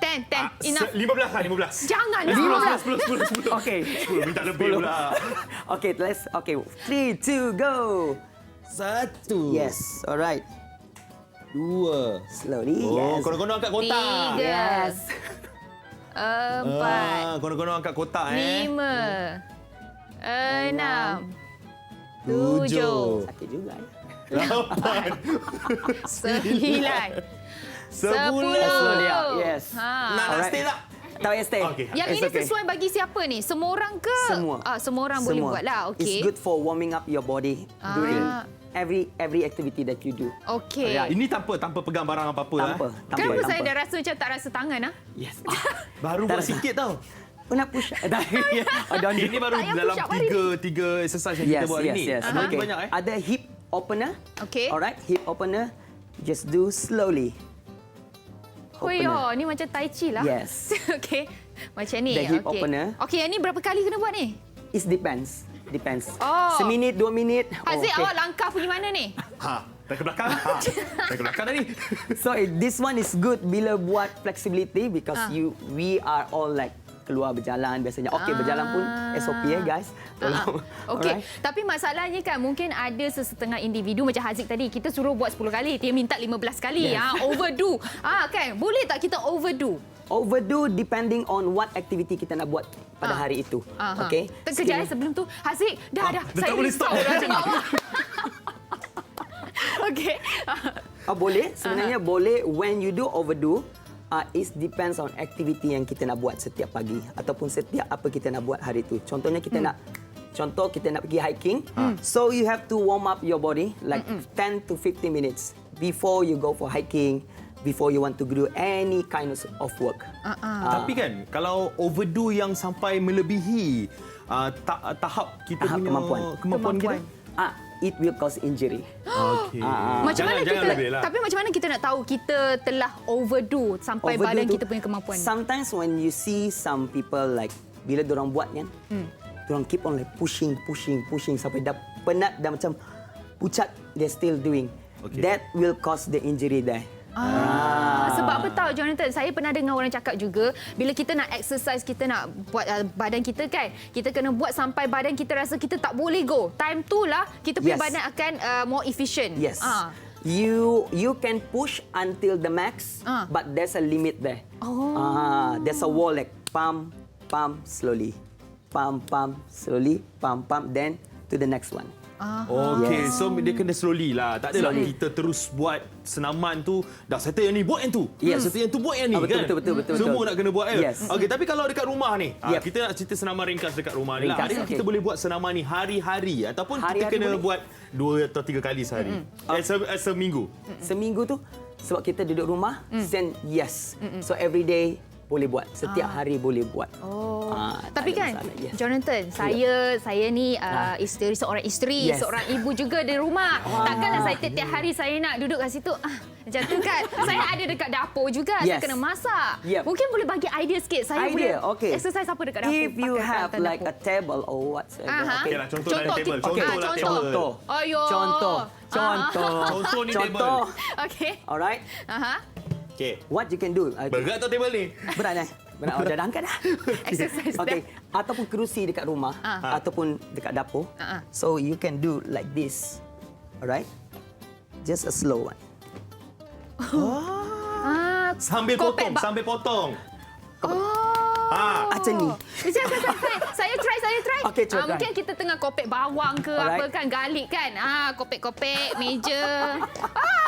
10, enough. 15 lah, 15. Jangan. 10. Okay. 10 minta lebih pula. Okay, let's... Okay, 3, 2, go. 1. Yes, alright. 2. Slowly, Oh, yes. konon-konon angkat kotak. 3, Yes. 4, Konon-konon angkat kotak 5, 6, 7. Sakit juga ya. 8. 9, 10. Slowly up, yes. Nak Alright. stay tak? Tak payah stay. Okay. Yang It's ini okay. sesuai bagi siapa ni? Semua orang ke? Semua. Semua orang boleh buat lah. It's Okey. good for warming up your body during every activity that you do. Okey. Ini tanpa pegang barang apa-apa. Tanpa. Kenapa saya dah rasa macam tak rasa tangan? Yes. Baru buat sikit tau. Pernah push up. Ini baru Tak payah dalam push up hari tiga exercise yang kita buat ini. Yes. Sebenarnya Okay. banyak Ada hip opener. Okey. Alright, hip opener. Just do slowly. Oh, ni macam tai chi lah. Yes. Okey. Macam ni. The hip Okey. opener. Okey, yang ni berapa kali kena buat ni? It depends. Oh. Seminit, 2 minit. Haziq, okay. awak langkah pergi mana ni? Tak ke belakang. Tak ke belakang tadi. So this one is good bila buat flexibility because we are all like keluar berjalan biasanya. Okey, berjalan pun SOP guys. Tolong. Okey. Alright. Tapi masalahnya kan mungkin ada sesetengah individu macam Haziq tadi, kita suruh buat 10 kali, dia minta 15 kali. Overdo. Kan? Boleh tak kita overdo? Overdo depending on what activity kita nak buat pada hari itu. Okey. Kejap sebelum tu, Haziq, dah. Dia Saya tak boleh risau stop. dah tengok awak. Okey. Boleh. Sebenarnya boleh when you do overdo. It depends on activity yang kita nak buat setiap pagi ataupun setiap apa kita nak buat hari itu. Contohnya kita nak pergi hiking. So you have to warm up your body like 10 to 15 minutes before you go for hiking, before you want to do any kind of work. Tapi kan, kalau overdo yang sampai melebihi tahap kita Tahap punya kemampuan kita. It will cause injury. Okey. Macam mana Jangan kita lebih lah. Tapi macam mana kita nak tahu kita telah overdo sampai badan kita punya kemampuan? Sometimes when you see some people like bila dorang buat kan, dorang keep on like pushing sampai dah penat dah macam pucat, they're still doing. Okay. That will cause the injury there. Sebab apa tahu Jonathan, saya pernah dengar orang cakap juga, bila kita nak exercise, kita nak buat badan kita kan, kita kena buat sampai badan kita rasa kita tak boleh go. Time tu lah kita punya Yes. badan akan more efficient. Yes. You can push until the max, but there's a limit there. There's a wall like pump, pump slowly, pump, slowly, pump, then to the next one. Okey, Yes. so dia kena slowly lah. Tak adalah kita terus buat senaman tu, dah settle yang ni, buat yang tu. Yes. Settle yang tu, buat yang ni Betul, kan. betul. Semua nak kena buat ya. Yes. Okey, tapi kalau dekat rumah ni, Yep. kita nak cerita senaman ringkas dekat rumah ni lah. Ringkas, Adakah okey. kita boleh buat senaman ni hari-hari ataupun kita Hari-hari kena boleh. buat 2 atau 3 kali sehari? Seminggu. Seminggu tu sebab kita duduk rumah, then yes. So every day boleh buat, setiap hari boleh buat. Tak Tapi ada kan, masalah. Yes. Jonathan, saya ni isteri, seorang isteri, Yes. seorang ibu juga di rumah. Takkanlah saya tiap-tiap hari saya nak duduk kat situ. Macam tu kan. Saya ada dekat dapur juga. Saya Yes. kena masak. Yep. Mungkin boleh bagi idea sikit. Saya boleh okay. exercise apa dekat dapur. If you pakai have peralatan like a dapur. table or whatsoever. Okey lah, contoh dalam table. kita- Contoh lah table. Contoh. Ayo. Contoh. Contoh ni table. Okey. Alright. Okey. What you can do? Berat atau table ni? Berat Berat. Dah angkat dah. Exercise Okay. Ataupun kerusi dekat rumah, ataupun dekat dapur. So you can do like this. Alright. Just a slow one. Sambil Kopek potong, bak- sambil potong. Macam ni. Saya try. Okey, cuba try. Mungkin kita tengah kopek bawang ke Alright. apa kan, garlic kan. Kopek-kopek meja.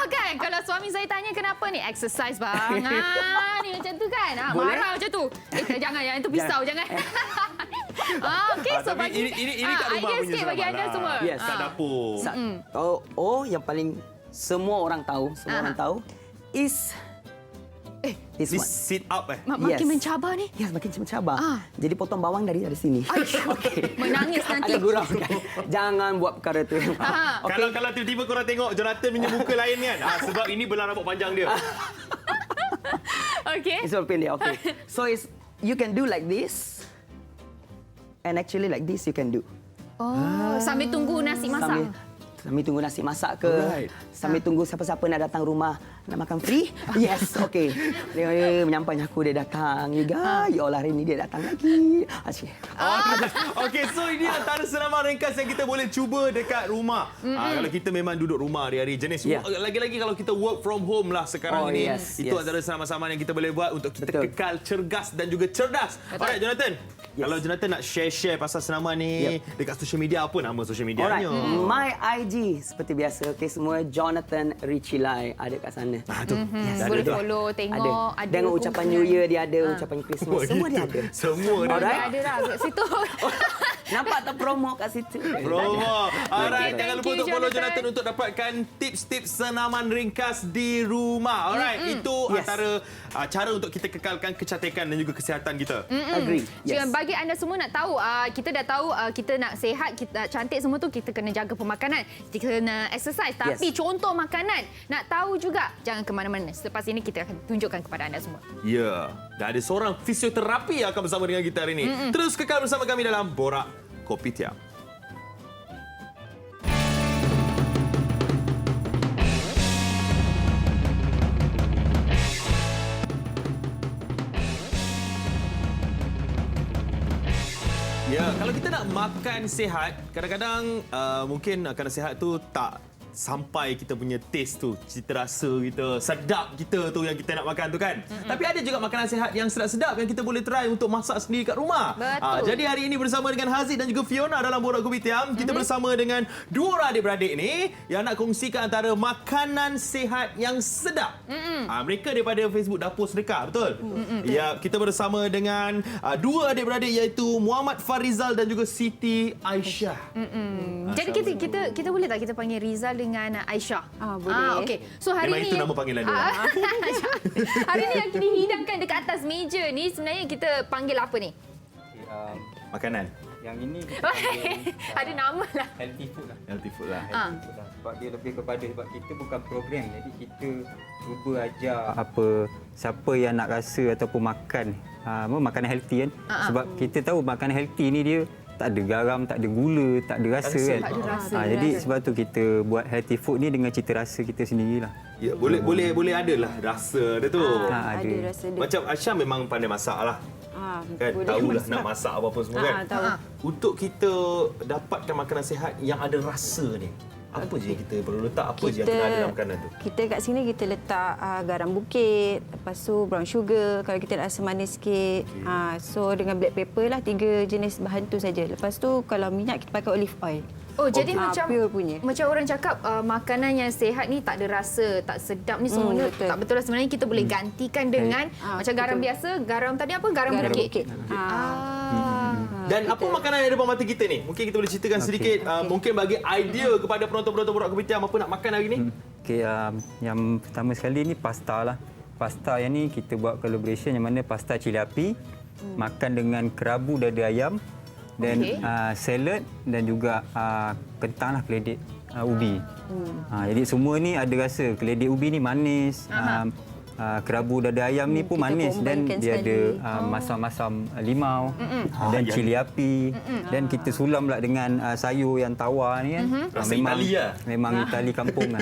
Kan. Kalau suami saya tanya kenapa ni, exercise bang. Ni macam tu kan. Boleh? Marah macam tu. Jangan, itu pisau jangan. Okey, so Tapi bagi ini kat rumah idea punya sikit bagi senaman anda lah. semua. Yes. Kat dapur. Yang paling semua orang tahu, orang tahu is this This one. sit up Makin Yes. mencabar ni. Ya, makin mencabar. Jadi potong bawang dari sini. Okey. Menangis nanti. Agak gurau kan. Jangan buat perkara tu. Kalau tiba-tiba korang tengok Jonathan punya muka lain kan, sebab ini belang rambut panjang dia. Okey. It's all pendek. Okay. So you can do like this. And actually like this you can do. Sambil tunggu nasi masak. Sambil tunggu nasi masak ke. Alright. Sambil tunggu siapa-siapa nak datang rumah nak makan free. Yes, okey. Dia menyampaikan aku dia datang juga. Ya Allah, hari ni dia datang lagi. Asyik. Okey, so ini antara senaman ringkas yang kita boleh cuba dekat rumah. Kalau kita memang duduk rumah hari-hari jenis. Yeah. Lagi-lagi kalau kita work from home lah sekarang ini. Yes, Itu yes. antara senaman-senaman yang kita boleh buat untuk kita Betul. kekal cergas dan juga cerdas. Alright, Jonathan. Yes. Kalau Jonathan nak share pasal senaman ni dekat social media, apa nama social medianya? Alright. My IG seperti biasa. Okey, semua Jonathan Richie Lai ada kat sana. Tu. Yes, boleh follow, tengok. Ada Dengan ucapan New Year dia ada, ucapan Christmas. Semua dia ada. Semua dia Alright. Ada lah kat situ. Nampak tak promo kat situ? Promo. Alright, Okay, jangan thank lupa you, untuk follow Jonathan. Jonathan untuk dapatkan tips-tips senaman ringkas di rumah. Alright, itu Yes. antara cara untuk kita kekalkan kecantikan dan juga kesihatan kita. Agree. Yes. Yes. Bagi anda semua nak tahu, kita dah tahu kita nak sihat, kita nak cantik semua tu, kita kena jaga pemakanan, kita kena exercise. Tapi contoh makanan, nak tahu juga, jangan ke mana-mana. Selepas ini kita akan tunjukkan kepada anda semua. Ya, dan ada seorang fisioterapi yang akan bersama dengan kita hari ini. Terus kekal bersama kami dalam Borak Kopitiam. Ya, kalau kita nak makan sihat, kadang-kadang mungkin makanan sihat tu tak sampai kita punya taste tu, cita rasa kita, sedap kita tu yang kita nak makan tu kan. Tapi ada juga makanan sihat yang sedap-sedap yang kita boleh try untuk masak sendiri kat rumah. Betul. Jadi hari ini bersama dengan Haziq dan juga Fiona dalam Borak Kopitiam, kita bersama dengan dua orang adik-beradik ni yang nak kongsikan antara makanan sihat yang sedap. Mereka daripada Facebook Dapur Sedekah, betul? Ya, kita bersama dengan dua adik-beradik iaitu Muhammad Farizal dan juga Siti Aisyah. Jadi kita boleh tak kita panggil Rizal dengan Aisyah? Boleh. Okey. So hari Memang ni itu nama panggilan dia. hari ni yang kita hidangkan dekat atas meja ni sebenarnya kita panggil apa ni? Makanan. Yang ini kita panggil, Ada nama lah. healthy food lah. Healthy food lah. Healthy food lah. Sebab dia lebih kepada, sebab kita bukan program, jadi kita cuba ajar apa siapa yang nak rasa ataupun makan makanan healthy kan. Sebab kita tahu makanan healthy ni dia tak ada garam, tak ada gula, tak ada rasa kan. Tak ada rasa. Jadi sebab tu kita buat healthy food ni dengan cita rasa kita sendirilah. Ya, boleh adalah rasa dia tu. Ada rasa dia. Macam Aisyah memang pandai masak lah. Kan boleh tahulah masak. nak masak apa-apa semua kan. Tahu. Untuk kita dapatkan makanan sihat yang ada rasa ni, apa je yang kita perlu letak, apa je yang kena ada dalam makanan tu? Kita kat sini kita letak garam bukit, lepas tu brown sugar kalau kita nak rasa manis sikit. So dengan black pepper lah 3 jenis bahan tu saja. Lepas tu kalau minyak kita pakai olive oil. Oh, jadi macam pure punya. macam orang cakap makanan yang sihat ni tak ada rasa, tak sedap ni semuanya betul. tak betul lah. Sebenarnya kita boleh gantikan dengan macam garam biasa, garam tadi apa? Garam bukit. Dan apa makanan yang ada depan mata kita ni? Mungkin kita boleh ceritakan sedikit, mungkin bagi idea kepada penonton-penonton Borak Kopitiam apa nak makan hari ni? Okey, yang pertama sekali ni pasta lah. Pasta yang ni kita buat collaboration yang mana pasta cili api makan dengan kerabu dada ayam dan salad dan juga kentang lah, keledek ubi. Jadi semua ni ada rasa. Keledek ubi ni manis. Kerabu dada ayam ni pun kita manis dan combine dia sekali. ada masam-masam limau dan cili api dan kita sulam pula dengan sayur yang tawar ni kan. Rasa Itali lah. Memang Itali kampung kan.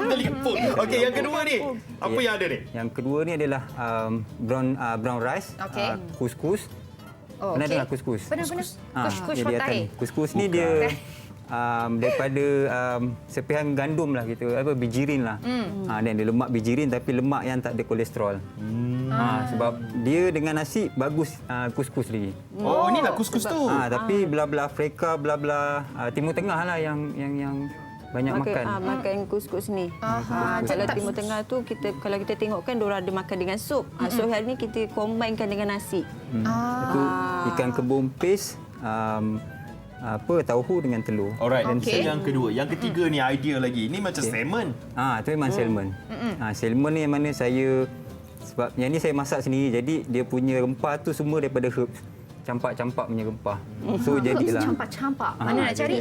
Limput. Okey, yang kedua ni, apa yang ada ni? Yang kedua ni adalah brown rice, Okey. kuskus. Oh, Pernah okey. dengar kuskus? Pernah. Kuskus dia di atas fatai. ni. Kuskus ni dia daripada sepihan gandum lah gitu, bijirin lah. Dan dia lemak bijirin tapi lemak yang tak ada kolesterol. Sebab dia dengan nasi bagus kuskus lagi. Oh, inilah kuskus tu. Tapi belah-belah Afrika, belah-belah Timur Tengah lah yang banyak makan. Makan kuskus ni. Kalau Timur Tengah tu kalau kita tengok kan diorang ada makan dengan sup. So hari ni kita combinekan dengan nasi. Itu ikan kembung paste, tauhu dengan telur. Alright, dan Okey. yang kedua. Yang ketiga ni idea lagi. Ni macam salmon. Itu memang salmon. Salmon ni yang mana sebab yang ni saya masak sendiri, jadi dia punya rempah tu semua daripada herbs. Campak-campak punya rempah. So jadilah. Campak-campak. Mana nak cari?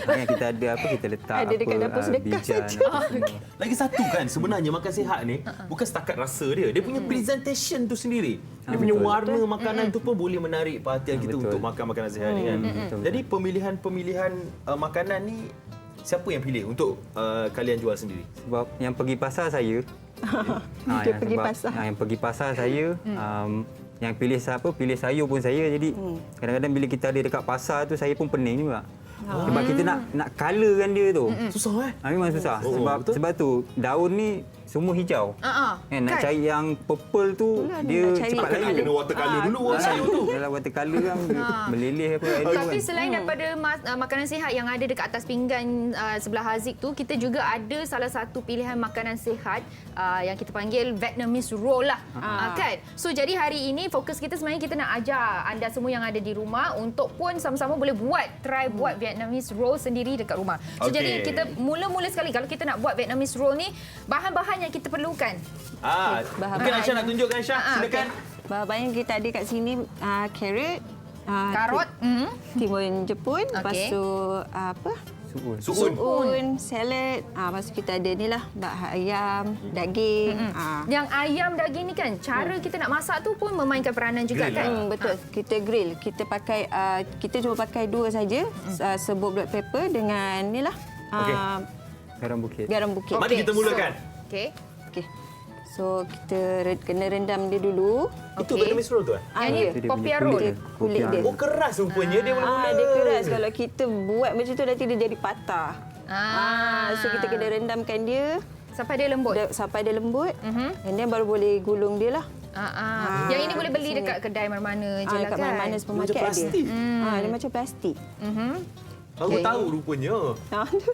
Yang kita ada kita letak Ada dekat dapur sedekah saja. Lagi satu kan, sebenarnya makan sihat ni bukan setakat rasa dia. Dia punya presentation tu sendiri. Dia punya warna makanan tu pun boleh menarik perhatian kita betul. untuk makan makanan sihat ni kan. Jadi pemilihan makanan ni siapa yang pilih untuk kalian jual sendiri? Sebab yang pergi pasar saya. Dia pergi pasar. Yang pergi pasar saya. Yang pilih sayur pun saya. Jadi kadang-kadang bila kita ada dekat pasar tu saya pun pening juga. Sebab kita nak colourkan dia tu. Susah Memang susah. betul. Sebab tu daun ni semua hijau. Nak cari yang purple tu dia cari cepat layu. Kena watercolor dulu orang sayur tu. Kalau watercolor kan meleleh apa air tu Tapi kan. selain daripada makanan sihat yang ada dekat atas pinggan sebelah Haziq tu, kita juga ada salah satu pilihan makanan sihat yang kita panggil Vietnamese roll lah. Kan? So jadi hari ini fokus kita sebenarnya kita nak ajar anda semua yang ada di rumah untuk pun sama-sama boleh try buat Vietnamese roll sendiri dekat rumah. So Okey. jadi kita mula-mula sekali kalau kita nak buat Vietnamese roll ni, bahan-bahan yang kita perlukan. Mungkin Aisyah nak tunjukkan Aisyah, silakan. Bahan-bahan yang kita ada kat sini carrot, Karot, timun jepun, lepas Okey. tu Suun. suun, salad, lepas tu kita ada ni lah ayam, daging. yang ayam daging ni kan, cara kita nak masak tu pun memainkan peranan juga Grill kan? lah. Betul. Kita grill. Kita pakai kita cuma pakai 2 saja. Serbuk black pepper dengan ni lah. Garam bukit. Garam bukit. Mari kita mulakan. Okey. Okey. So kita kena rendam dia dulu. Itu Okey. Vietnamese roll tu Yang ni Itu dia punya popiah roll. Kulit dia. Oh, keras rupanya dia mula-mula. Dia keras. Kalau kita buat macam tu nanti dia jadi patah. So kita kena rendamkan dia Sampai dia lembut. sampai dia lembut. And then baru boleh gulung dia lah. Yang ini boleh beli dekat kedai mana-mana je lah Dekat kan? mana-mana Macam supermarket ada. plastik. Dia macam plastik. Baru Okey. tahu rupanya.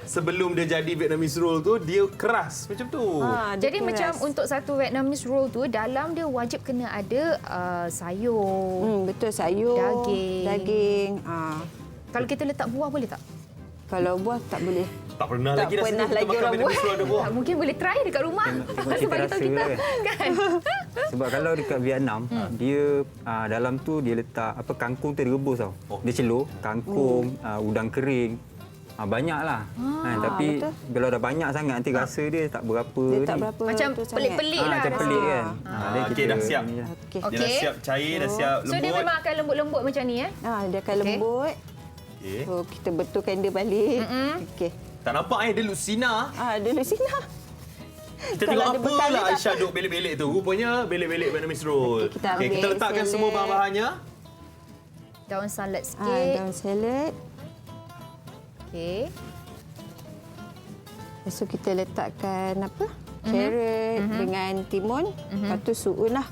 Sebelum dia jadi Vietnamese roll tu, dia keras macam tu. Dia Jadi keras. macam untuk satu Vietnamese roll tu, dalam dia wajib kena ada sayur. Betul, sayur, daging. Kalau kita letak buah boleh tak? Kalau buah tak boleh. Tak pernah Tak lagi rasanya pernah kita lagi makan orang Vietnamese buat. roll ada buah. Tak, mungkin boleh try dekat rumah. Tengok Sebab kita rasa kita dia kan. Sebab kalau dekat Vietnam, dia dalam tu dia letak kangkung tu dia rebus tau. Dia celur kangkung, udang kering. Banyaklah. Tapi betul. kalau dah banyak sangat nanti rasa dia tak berapa Dia tak ni. berapa Macam tu sangat. pelik-pelik lah. Macam rasa. pelik kan. Okey, dah siap. ni je. Okey. Dia dah siap cair, dah siap So dia lembut. memang akan lembut-lembut macam ni Dia akan Okey. lembut. Okey. So kita betulkan dia balik. Okey. Tak nampak dia Lucina. Dia di sini. Kita Kalau tengok ada apa bekal dia lah tak Aisyah duk belik-belik tu. Rupanya belik-belik Vietnamese roll. Okey, kita Okey, kita ambil letakkan semua salad. bahan-bahannya. Daun salad sikit. Daun salad. Okey. Lepas tu kita letakkan apa? Carrot dengan timun. Lepas tu suun lah.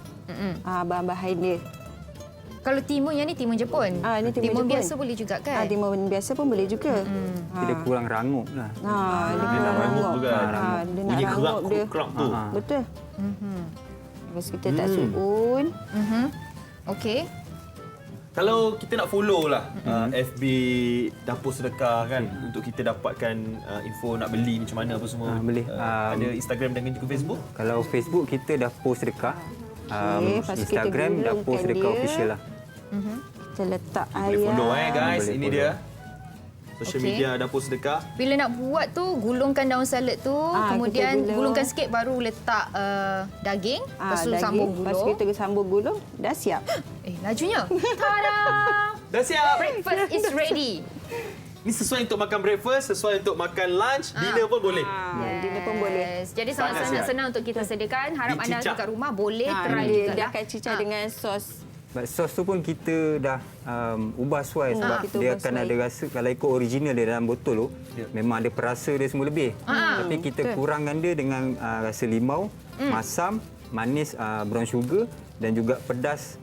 Bahan-bahan dia. Kalau timun yang ni timun Jepun. Ni timun Jepun. biasa boleh juga kan? Timun biasa pun boleh juga. Dia kurang rangup lah. Dia kurang rangup. juga. Dia nak Bunyi rangup dia. kerak tu. Betul. Lepas tu kita letak suun. Okey. Kalau kita nak follow lah FB Dapur Sedekah kan untuk kita dapatkan info nak beli macam mana apa semua. Boleh. Ada Instagram dan juga Facebook. Kalau Facebook kita dah post sedekah. lepas tu kita Instagram dah gulungkan post sedekah dia. official lah. Kita letak Boleh ayam. follow guys. Boleh Ini follow. dia. Social Okey. media Dapur Sedekah. Bila nak buat tu, gulungkan daun salad tu, kemudian kita gulung. gulungkan sikit baru letak daging, lepas tu Daging. sambung Lepas tu gulung. kita sambung gulung. Dah siap. Lajunya. Tada! Dah siap. Breakfast is ready. Ni sesuai untuk makan breakfast, sesuai untuk makan lunch, dinner pun boleh. Dinner pun boleh. Jadi Sangat sihat. senang untuk kita sediakan. Harap anda Dicicak. kat rumah boleh try Dia juga lah. akan cicah dengan sos. Sos tu pun kita dah ubah suai sebab kita dia ubah akan suai. ada rasa, kalau ikut original dia dalam botol tu, memang ada perasa dia semua lebih. Tapi kita kurangkan dia dengan rasa limau, masam, manis brown sugar dan juga pedas.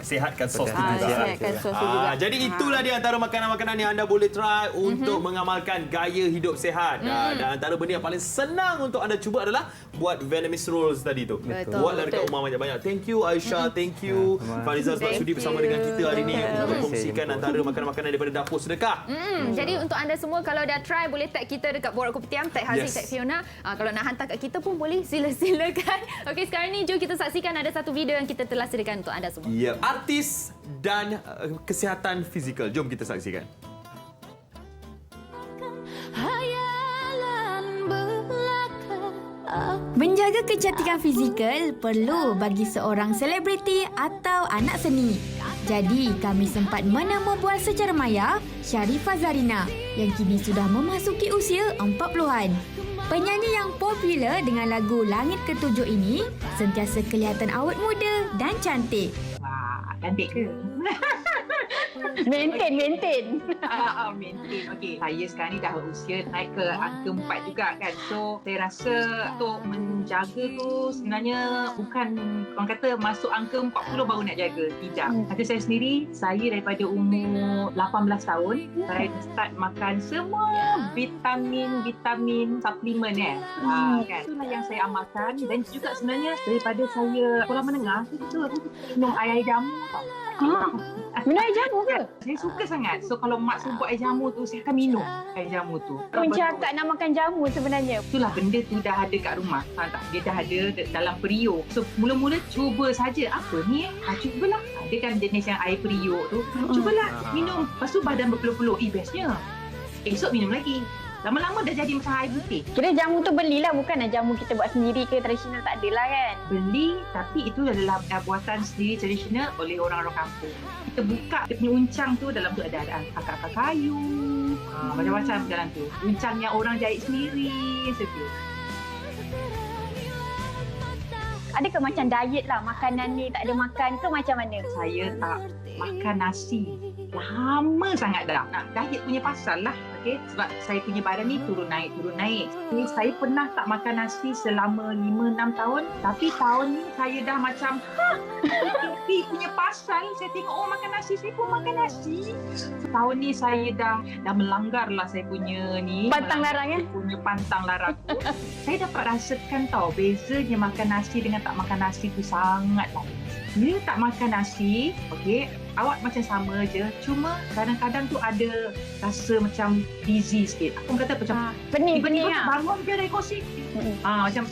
Sehatkan sos tu pedas. juga. Siapkan sos tu juga. Jadi itulah dia antara makanan-makanan yang anda boleh try untuk mengamalkan gaya hidup sehat. Dan antara benda yang paling senang untuk anda cuba adalah buat Vietnamese rolls tadi tu. Betul. Buatlah dekat rumah banyak-banyak. Thank you Aisyah, thank you Farizal sebab Thank sudi bersama you. dengan kita hari ini untuk Terima kasih, berkongsikan jemput. antara makanan-makanan daripada Dapur Sedekah. Jadi untuk anda semua kalau dah try boleh tag kita dekat Borak Kopitiam, tag Haziq, Yes. tag Fiona. Kalau nak hantar kat kita pun boleh, silakan. Okey, sekarang ni jom kita saksikan ada satu video yang kita telah sediakan untuk anda semua. Ya, artis dan kesihatan fizikal. Jom kita saksikan. Menjaga kecantikan fizikal perlu bagi seorang selebriti atau anak seni. Jadi, kami sempat menemu bual secara maya Sharifah Zarina yang kini sudah memasuki usia 40-an. Penyanyi yang popular dengan lagu Langit Ketujuh ini sentiasa kelihatan awet muda dan cantik. Cantik ke? Maintain. maintain. Okey. Saya sekarang ni dah usia naik ke angka 4 juga kan. So, saya rasa untuk menjaga tu sebenarnya bukan orang kata masuk angka 40 baru nak jaga. Tidak. Kata saya sendiri, saya daripada umur 18 tahun, saya start makan semua vitamin suplemen kan. Itulah yang saya amalkan dan juga sebenarnya daripada saya sekolah menengah, saya minum air jamu tau. Minum air jamu ke? Saya suka sangat. So kalau mak saya buat air jamu tu, saya akan minum air jamu tu. Punca tak nak makan jamu sebenarnya. Itulah benda tu dah ada kat rumah. Tak? Dia dah ada dalam periuk. So mula-mula cuba saja. Apa ni? Cubalah. Dia kan jenis yang air periuk tu. Cubalah minum. Lepas tu badan berpeluh-peluh. Bestnya. Esok minum lagi. Lama-lama dah jadi macam air putih. Kira jamu tu belilah, bukan jamu kita buat sendiri ke, tradisional tak adalah kan? Beli, tapi itu adalah buatan sendiri tradisional oleh orang-orang kampung. Kita buka dia punya uncang tu, dalam tu ada akar-akar kayu, macam-macam dalam tu. Uncang yang orang jahit sendiri, seperti. Adakah macam diet lah, makanan ni tak ada makan ke macam mana? Saya tak makan nasi. Lama sangat dah. Nak diet punya pasal lah. Okay? Sebab saya punya badan ni turun naik. Jadi, saya pernah tak makan nasi selama 5-6 tahun. Tapi tahun ni saya dah macam, TV punya pasal. Saya tengok, makan nasi. Saya pun makan nasi. Tahun ni saya dah melanggar lah saya punya ni. Pantang larang Saya punya pantang larang tu. Saya dapat rasakan tau, bezanya makan nasi dengan tak makan nasi tu sangat lain. Bila tak makan nasi, okey, awak macam sama je. Cuma kadang-kadang tu ada rasa macam dizzy sikit. Aku kata macam Pening tiba-tiba lah. bangun je dari kursi. Macam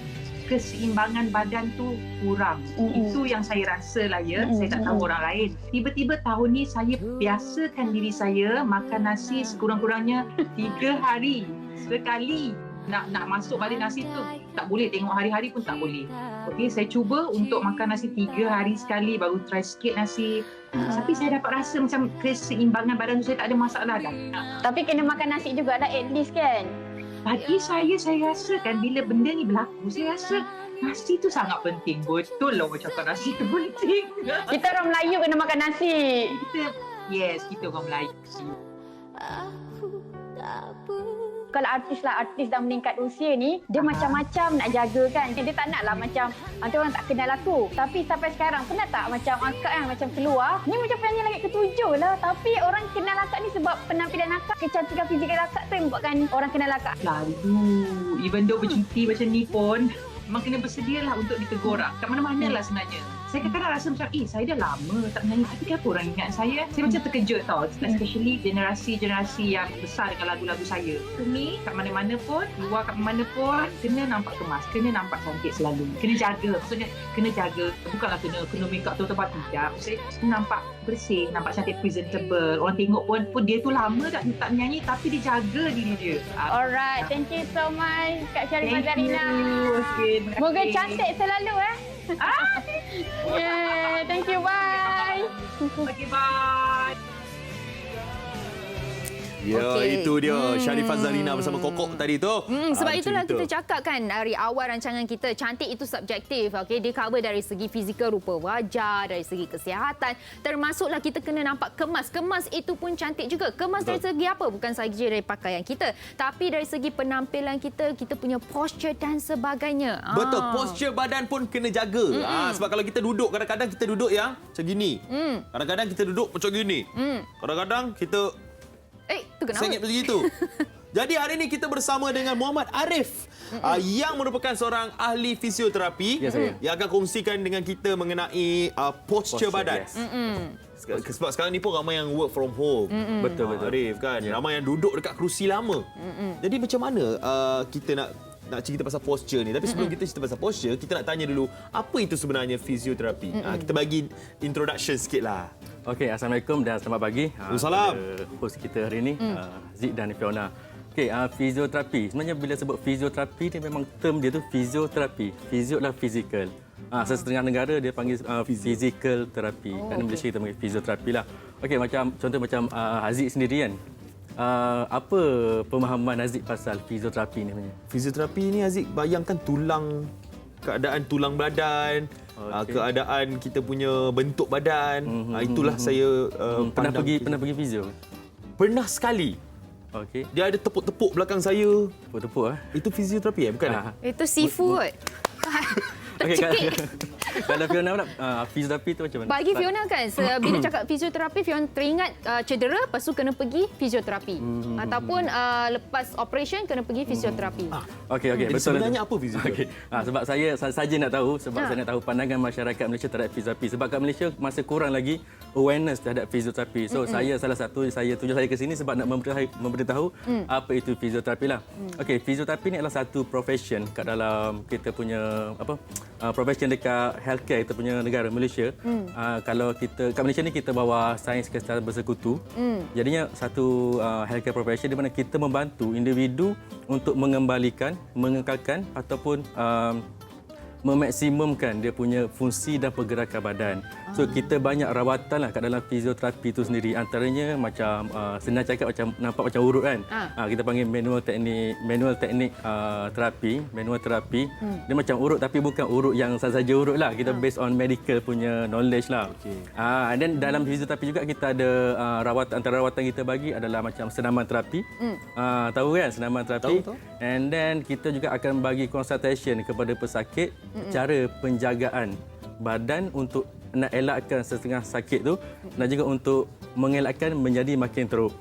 keseimbangan badan tu kurang. Itu yang saya rasa lah ya. Saya tak tahu orang lain. Tiba-tiba tahun ni saya biasakan diri saya makan nasi sekurang-kurangnya 3 hari sekali. Nak masuk balik nasi tu tak boleh, tengok hari-hari pun tak boleh. Okey, saya cuba untuk makan nasi 3 hari sekali, baru try sikit nasi. Tapi saya dapat rasa macam keseimbangan badan tu saya tak ada masalah dah. Tapi kena makan nasi juga dah at least kan? Bagi saya rasa kan bila benda ni berlaku, saya rasa nasi tu sangat penting. Betul lah orang cakap nasi tu penting. Kita orang Melayu kena makan nasi. Kita orang Melayu. Kalau artis dah meningkat usia ni, dia macam-macam nak jaga kan. Dia tak naklah macam nanti orang tak kenal aku. Tapi sampai sekarang pernah tak macam akak yang macam keluar, ni macam penyanyi langit ke-7 lah. Tapi orang kenal akak ni sebab penampilan akak, kecantikan fizikal akak tu yang buatkan orang kenal akak. Even though bercuti macam ni pun, memang kena bersedialah untuk ditegur. Kat mana-mana lah sebenarnya. Saya kadang-kadang rasa macam, saya dah lama tak menyanyi. Tapi kenapa orang ingat saya? Saya macam terkejut tau. Especially generasi-generasi yang besar dengan lagu-lagu saya. Ni, kat mana-mana pun, luar kat mana pun, kena nampak kemas. Kena nampak cantik selalu. Kena jaga. Maksudnya, kena jaga. Bukanlah kena make up tu tempat tidak. Maksudnya, nampak bersih, nampak cantik, presentable. Orang tengok pun dia tu lama tak menyanyi tapi dia jaga diri dia. Alright, thank you so much Kak Syarifah Zarina. Okay, Moga cantik selalu Yeah, thank you, bye. Okay, bye. Ya, itu dia Syarifah Zarina bersama Kokok tadi tu. Sebab itulah kita cakap kan dari awal rancangan kita, cantik itu subjektif. Okey, dia cover dari segi fizikal rupa wajah, dari segi kesihatan, termasuklah kita kena nampak kemas. Kemas itu pun cantik juga. Kemas dari segi apa? Bukan saja dari pakaian kita, tapi dari segi penampilan kita, kita punya posture dan sebagainya. Betul, posture badan pun kena jaga. Sebab kalau kita duduk, kadang-kadang kita duduk yang macam gini. Kadang-kadang kita duduk macam gini. Kadang-kadang kita tu kenapa? sengit macam itu. Jadi hari ini kita bersama dengan Muhammad Arif yang merupakan seorang ahli fisioterapi yang akan kongsikan dengan kita mengenai posture badan. Yes. Sebab sekarang ni pun ramai yang work from home. Betul. Arif kan. Ramai yang duduk dekat kerusi lama. Jadi macam mana kita nak cerita pasal posture ni. Tapi sebelum kita cerita pasal posture, kita nak tanya dulu apa itu sebenarnya fisioterapi. Kita bagi introduction sikitlah. Okey, Assalamualaikum dan selamat pagi. Waalaikumsalam. Host kita hari ini, Zik dan Fiona. Okey, fisioterapi. Sebenarnya bila sebut fisioterapi ni memang term dia tu fisioterapi. Fizio adalah fizikal. Setengah negara dia panggil physical therapy. Kerana Malaysia kita panggil fisioterapi lah. Okey, contoh macam Haziq sendiri kan. Apa pemahaman Haziq pasal fisioterapi ni sebenarnya? Fisioterapi ni Haziq bayangkan keadaan tulang badan, keadaan kita punya bentuk badan. Itulah saya pernah pergi fizio? Pernah sekali. Okey. Dia ada tepuk-tepuk belakang saya. Tepuk-tepuk Itu fisioterapi bukan? Itu seafood. Okey, kalau Fiona pula, fisioterapi tu macam mana? Bagi Fiona kan, bila cakap fisioterapi, Fiona teringat cedera, lepas tu kena pergi fisioterapi. Ataupun lepas operation, kena pergi fisioterapi. Okey, betul. Sebenarnya apa fisioterapi? Sebab saya saja nak tahu, saya nak tahu pandangan masyarakat Malaysia terhadap fisioterapi. Sebab kat Malaysia masih kurang lagi awareness terhadap fisioterapi. So, saya salah satu, tujuan saya ke sini sebab nak memberitahu apa itu fisioterapi lah. Okey, fisioterapi ni adalah satu profession kat dalam kita punya profession dekat healthcare kita punya negara Malaysia. Kalau kita kat Malaysia ni kita bawa sains secara bersekutu. Jadinya satu healthcare profession di mana kita membantu individu untuk mengembalikan, mengekalkan ataupun memaksimumkan dia punya fungsi dan pergerakan badan. So kita banyak rawatan lah kat dalam fisioterapi itu sendiri. Antaranya macam senang cakap macam nampak macam urut kan. Kita panggil manual teknik terapi. Dia macam urut tapi bukan urut yang saja urut lah. Kita based on medical punya knowledge lah. And then dalam fisioterapi juga kita ada rawatan, antara rawatan kita bagi adalah macam senaman terapi. Tahu kan senaman terapi? Tahu. And then kita juga akan bagi consultation kepada pesakit cara penjagaan badan untuk nak elakkan setengah sakit tu dan juga untuk mengelakkan menjadi makin teruk.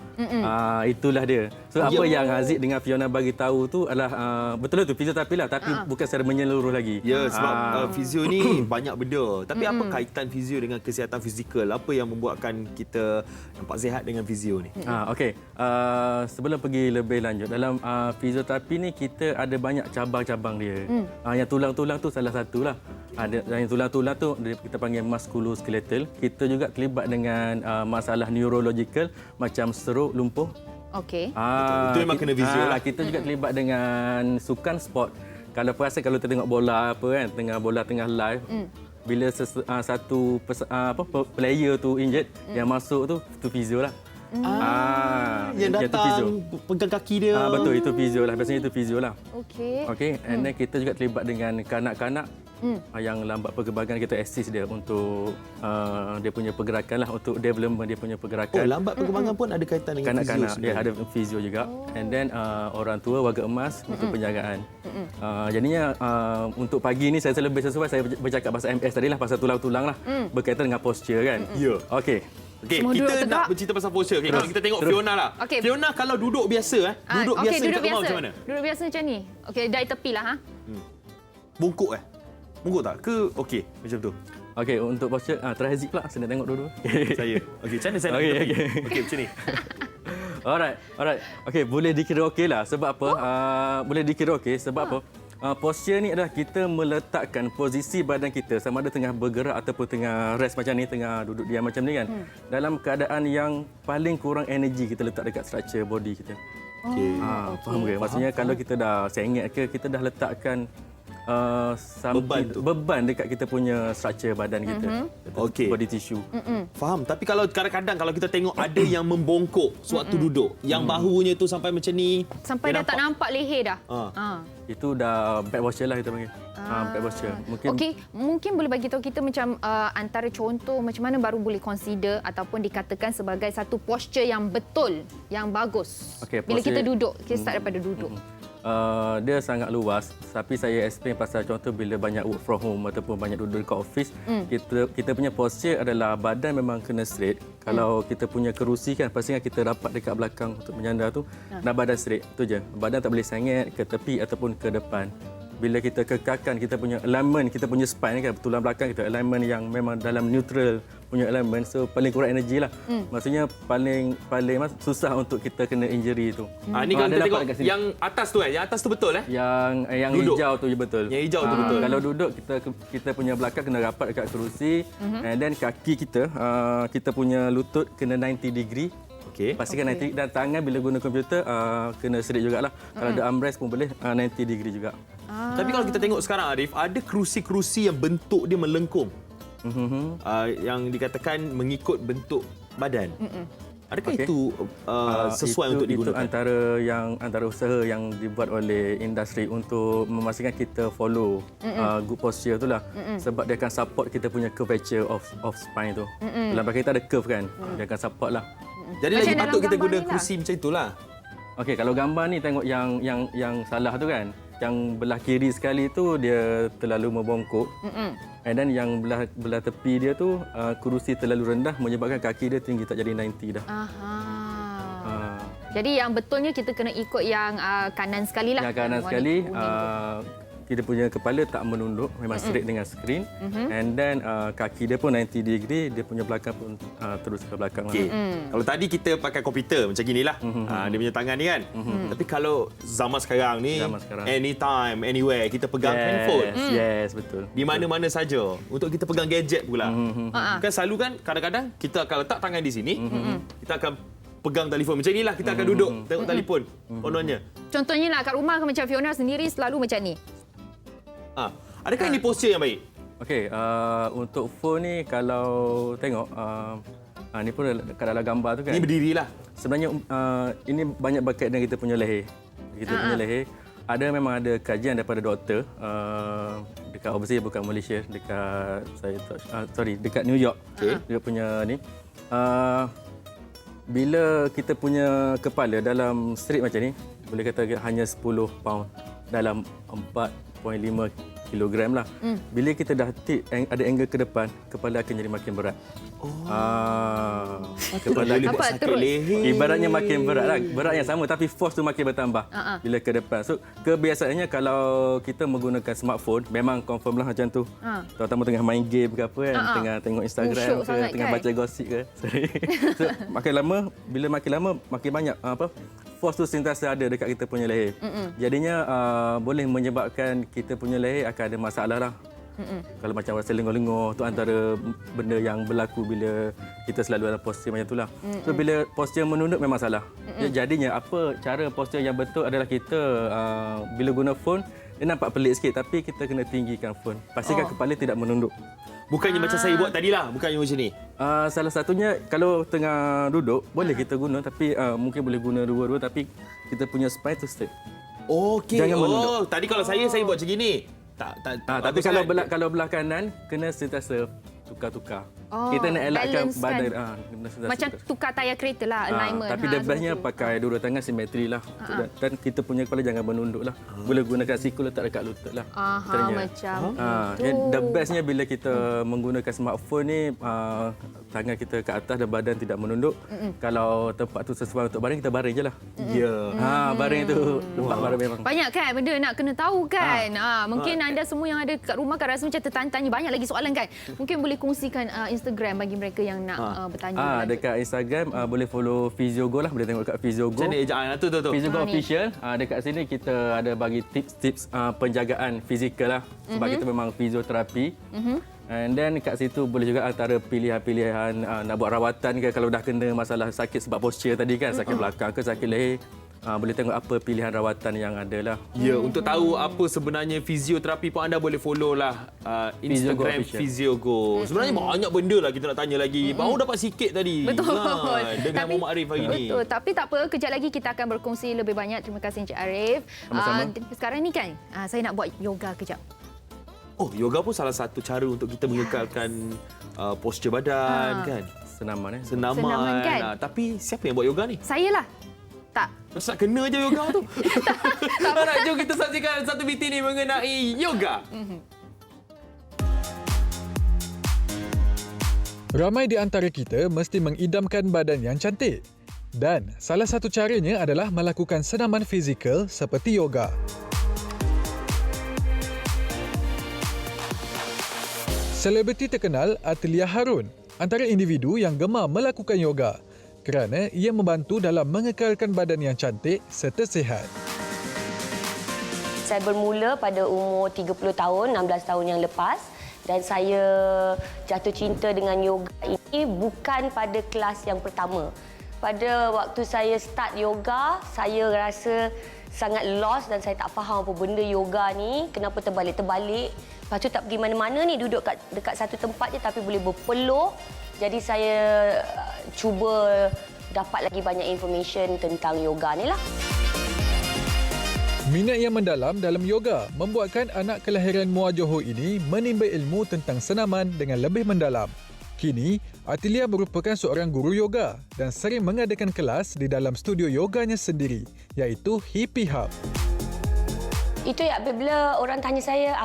Itulah dia. So apa yang Haziq dengan Fiona bagi tahu tu adalah betul tu fizioterapy lah, tapi bukan secara menyeluruh lagi. Ya, sebab fizio ni banyak benda. Tapi apa kaitan fizio dengan kesihatan fizikal? Apa yang membuatkan kita nampak sihat dengan fizio ni? Okey. Sebelum pergi lebih lanjut, dalam fizioterapy ni kita ada banyak cabang-cabang dia. Yang tulang-tulang tu salah satulah. Ada yang tulang-tulang tu kita panggil musculoskeletal. Kita juga terlibat dengan masalah neurological macam stroke, lumpuh. Okey. Itu memang kena fizio lah. Kita juga terlibat dengan sukan sport. Kalau perasan kalau kita tengok bola apa kan, tengah live, bila satu player tu injured, yang masuk tu fizio lah. Yang datang pegang kaki dia. Betul, itu fizio lah. Biasanya itu fizio lah. Okey. And then kita juga terlibat dengan kanak-kanak yang lambat perkembangan, kita assist dia untuk dia punya pergerakan lah, untuk development dia punya pergerakan. Lambat perkembangan pun ada kaitan dengan kanak-kanak. fizio. Dia ada fizio juga. And then orang tua, warga emas untuk penjagaan. Jadinya untuk pagi ni saya lebih sesuai saya bercakap pasal MS tadi lah, pasal tulang-tulang lah. Berkaitan dengan posture kan. Ya. Okey. Okey, kita nak bercerita pasal posture. Kalau kita tengok Fiona lah. Fiona kalau duduk biasa duduk biasa dekat rumah macam mana? Duduk biasa macam ni. Okey, dari tepi lah. Bungkuk Bungkuk tak? Ke okey macam tu? Okey, untuk posture try Haziq pula, saya nak tengok dulu. Saya. Okey, macam mana saya nak tepi? Okey, macam ni. Alright. Okey, boleh dikira okey lah. Sebab apa? Boleh dikira okey sebab apa? Posture ni adalah kita meletakkan posisi badan kita sama ada tengah bergerak ataupun tengah rest macam ni, tengah duduk diam macam ni kan. Dalam keadaan yang paling kurang energi kita letak dekat structure body kita. Okey. Faham ke? Maksudnya kalau kita dah sengit ke, kita dah letakkan beban dekat kita punya structure badan kita. Okey. Body tissue. Faham. Tapi kalau kadang-kadang kalau kita tengok ada yang membongkok sewaktu duduk, yang bahunya tu sampai macam ni, sampai dah tak nampak leher dah. Itu dah back posture lah kita panggil. Back posture. Mungkin boleh bagi tahu kita macam antara contoh macam mana baru boleh consider ataupun dikatakan sebagai satu posture yang betul, yang bagus. Bila kita duduk, kita start daripada duduk. Dia sangat luas, tapi saya explain pasal contoh bila banyak work from home ataupun banyak duduk dekat office, kita punya posture adalah badan memang kena straight. Kalau kita punya kerusi kan, pastikan kita rapat dekat belakang untuk menyandar tu, dan badan straight, tu je. Badan tak boleh sengit ke tepi ataupun ke depan. Bila kita kekalkan kita punya alignment, kita punya spine kan, tulang belakang kita alignment yang memang dalam neutral punya alignment, so paling kurang energi lah. Maksudnya paling susah untuk kita kena injury tu. Ni kalau kita tengok yang atas tu yang atas tu betul Yang hijau tu betul. Yang hijau tu betul. Kalau duduk kita punya belakang kena rapat dekat kerusi, and then kaki kita punya lutut kena 90 degree. Pastikan 90 dan tangan bila guna komputer kena straight jugalah. Kalau ada armrest pun boleh 90 degree juga. Tapi kalau kita tengok sekarang Arif, ada kerusi-kerusi yang bentuk dia melengkung. Yang dikatakan mengikut bentuk badan. Adakah itu sesuai untuk digunakan? Itu antara usaha yang dibuat oleh industri untuk memastikan kita follow good posture itulah. Sebab dia akan support kita punya curvature of spine tu. Dalam belakang kita ada curve kan. Dia akan support lah. Jadi lagi patut kita guna kerusi macam itulah. Okey, kalau gambar ni tengok yang salah tu kan. Yang belah kiri sekali tu dia terlalu membongkok. And then yang belah tepi dia tu kerusi terlalu rendah menyebabkan kaki dia tinggi tak jadi 90 dah. Jadi yang betulnya kita kena ikut yang kanan sekali lah. Yang kanan sekali. Kita punya kepala tak menunduk, memang straight dengan skrin. And then kaki dia pun 90 degree, dia punya belakang pun terus ke belakang. Kalau tadi kita pakai komputer macam ginilah, dia punya tangan ni kan. Tapi kalau zaman sekarang ni, anytime, anywhere, kita pegang handphone. Yes, betul. Di mana-mana saja. Untuk kita pegang gadget pula. Kan selalu kan, kadang-kadang kita akan letak tangan di sini, kita akan pegang telefon macam inilah, kita akan duduk tengok telefon kononnya. Contohnya lah kat rumah macam Fiona sendiri selalu macam ni. Adakah ini posture yang baik? Okey, untuk phone ni kalau tengok ni pun kat dalam gambar tu kan. Ini berdirilah. Sebenarnya ini banyak berkaitan dengan kita punya leher. Kita punya leher memang ada kajian daripada doktor dekat overseas, bukan Malaysia, dekat dekat New York. Dia punya ni bila kita punya kepala dalam straight macam ni, boleh kata hanya 10 pound dalam 4.5 kilogram lah. Bila kita dah ada angle ke depan, kepala akan jadi makin berat. Kepala Boleh buat sakit leher. ibaratnya makin berat lah. Berat yang sama tapi force tu makin bertambah bila ke depan. So kebiasaannya kalau kita menggunakan smartphone, memang confirm lah macam tu. Terutama tengah main game ke apa kan, tengah tengok Instagram Syok ke, sangat tengah kan? baca gosip ke. So, makin lama, bila makin lama makin banyak force tu sentiasa ada dekat kita punya leher. Jadinya boleh menyebabkan kita punya leher akan ada masalah lah. Kalau macam rasa lenguh-lenguh, tu antara benda yang berlaku bila kita selalu dalam postur macam itulah. So bila postur menunduk memang salah. Jadinya apa cara postur yang betul adalah kita bila guna phone, dia nampak pelik sikit tapi kita kena tinggikan phone. Pastikan kepala tidak menunduk. Bukannya macam saya buat tadilah, bukannya macam ni. Salah satunya kalau tengah duduk boleh kita guna tapi mungkin boleh guna dua-dua tapi kita punya spine tu straight. Okey. Jangan menunduk. Tadi kalau saya buat macam gini. Tapi kalau belah kanan kena sentiasa tukar-tukar. Kita nak elakkan balance badan kan? Macam tukar tayar kereta lah, alignment. Tapi the bestnya pakai dua-dua tangan simetri lah. Dan kita punya kepala jangan menunduk lah. Boleh gunakan siku letak dekat lutut lah. Macam the bestnya bila kita menggunakan smartphone ni, tangan kita ke atas dan badan tidak menunduk. Kalau tempat tu sesuai untuk baring, kita baring je lah. Baring tu tempat baring memang. banyak kan benda nak kena tahu kan. Mungkin anda semua yang ada kat rumah kan rasa macam tertanya-tanya, banyak lagi soalan kan. Mungkin boleh kongsikan Instagram bagi mereka yang nak bertanya. Dekat Instagram boleh follow Physiogo lah, boleh tengok kat Physiogo. Macam ni tu. Physiogo official. Dekat sini kita ada bagi tips-tips penjagaan fizikal lah. Sebab kita memang fizioterapi. And then kat situ boleh juga antara pilihan-pilihan nak buat rawatan ke, kalau dah kena masalah sakit sebab posture tadi kan, sakit belakang ke sakit leher. Boleh tengok apa pilihan rawatan yang ada lah. Ya, untuk tahu apa sebenarnya fizioterapi pun anda boleh follow lah Instagram Physiogo. Sebenarnya banyak benda lah kita nak tanya lagi. Baru dapat sikit tadi. Betul. Dengan Muhammad Arif hari ini. Betul. Tapi tak apa, kejap lagi kita akan berkongsi lebih banyak. Terima kasih Encik Arif. Sekarang ni kan, saya nak buat yoga kejap. Oh, yoga pun salah satu cara untuk kita mengekalkan postur badan kan. Senaman Senaman kan? Tapi siapa yang buat yoga ni? Saya lah. Tak. Nak kena je yoga tu. Tak. Jom kita saksikan satu BT ni mengenai yoga. Ramai di antara kita mesti mengidamkan badan yang cantik. Dan salah satu caranya adalah melakukan senaman fizikal seperti yoga. Selebriti terkenal Atlia Harun antara individu yang gemar melakukan yoga kerana ia membantu dalam mengekalkan badan yang cantik serta sihat. Saya bermula pada umur 30 tahun, 16 tahun yang lepas, dan saya jatuh cinta dengan yoga ini bukan pada kelas yang pertama. Pada waktu saya start yoga, saya rasa sangat lost dan saya tak faham apa benda yoga ni, kenapa terbalik-terbalik. Lepas tu tak pergi mana-mana ni, duduk dekat satu tempat je tapi boleh berpeluh. Jadi saya cuba dapat lagi banyak information tentang yoga ni lah. Minat yang mendalam dalam yoga membuatkan anak kelahiran Muar Johor ini menimba ilmu tentang senaman dengan lebih mendalam. Kini, Atlia merupakan seorang guru yoga dan sering mengadakan kelas di dalam studio yoganya sendiri, iaitu Hippie Hub. Itu ya, apabila orang tanya saya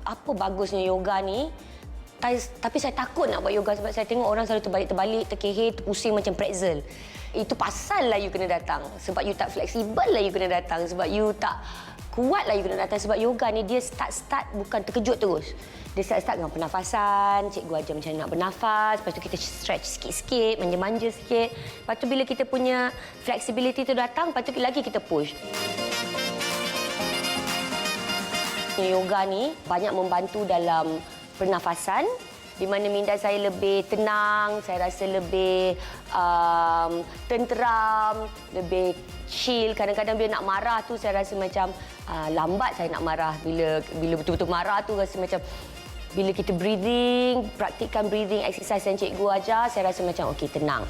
apa bagusnya yoga ni, tapi saya takut nak buat yoga sebab saya tengok orang selalu terbalik-terbalik, terkehir, terpusing macam pretzel. Itu pasal lah you kena datang. Sebab you tak fleksibel lah you kena datang. Sebab you tak kuat lah you kena datang. Sebab yoga ni dia start bukan terkejut terus. Dia start dengan pernafasan, cikgu ajar macam mana nak bernafas. Lepas tu kita stretch sikit-sikit, manja-manja sikit. Lepas tu bila kita punya flexibility tu datang, lepas tu lagi kita push. Yoga ni banyak membantu dalam pernafasan, di mana minda saya lebih tenang, saya rasa lebih tenteram, lebih chill. Kadang-kadang bila nak marah tu saya rasa macam lambat saya nak marah. Bila betul-betul marah tu rasa macam bila kita breathing, praktikkan breathing exercise yang cikgu ajar, saya rasa macam okey, tenang.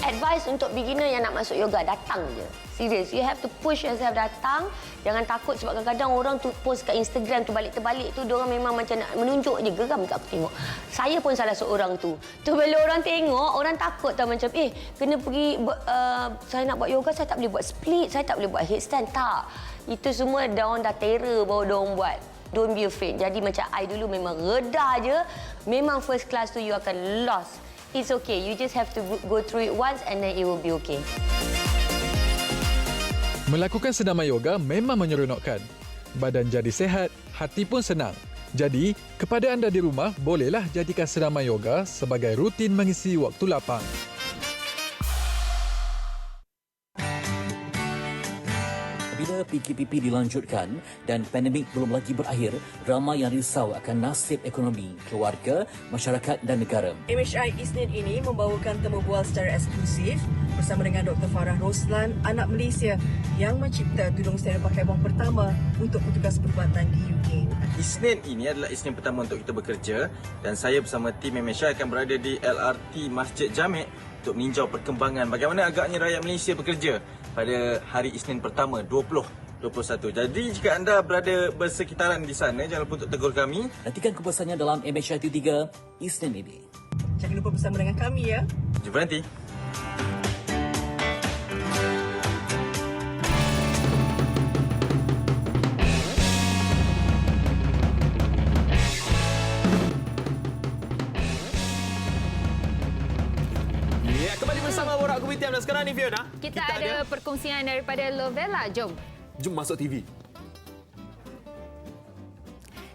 advice untuk beginner yang nak masuk yoga, datang je. Serius, you have to push yourself, datang. Jangan takut sebab kadang-kadang orang tu post kat Instagram tu balik-terbalik tu, diorang memang macam nak menunjuk je. Geram kat aku tengok. Saya pun salah seorang tu. Tu bila orang tengok, orang takut tau macam, kena pergi, saya nak buat yoga, saya tak boleh buat split, saya tak boleh buat headstand. Tak. Itu semua diorang dah terror baru diorang buat. Don't be afraid. Jadi macam I dulu memang redah je. Memang first class tu you akan lost. It's okay. You just have to go through it once and then it will be okay. Melakukan senaman yoga memang menyeronokkan. Badan jadi sihat, hati pun senang. Jadi, kepada anda di rumah, bolehlah jadikan senaman yoga sebagai rutin mengisi waktu lapang. Bila PKPP dilanjutkan dan pandemik belum lagi berakhir, ramai yang risau akan nasib ekonomi, keluarga, masyarakat dan negara. MHI Isnin ini membawakan temu bual secara eksklusif bersama dengan Dr. Farah Roslan, anak Malaysia yang mencipta tudung steril pakai buang pertama untuk petugas perubatan di UK. Isnin ini adalah Isnin pertama untuk kita bekerja dan saya bersama tim MHI akan berada di LRT Masjid Jamek untuk meninjau perkembangan bagaimana agaknya rakyat Malaysia bekerja pada hari Isnin pertama 2021. Jadi jika anda berada bersekitaran di sana, jangan lupa untuk tegur kami. Nantikan kupasannya dalam MHI T3 Isnin ini. Jangan lupa bersama dengan kami ya. Jumpa nanti. Bersama Borak Kopitiam dan sekarang ni Fiona, kita ada perkongsian daripada Lovella. Jom masuk TV.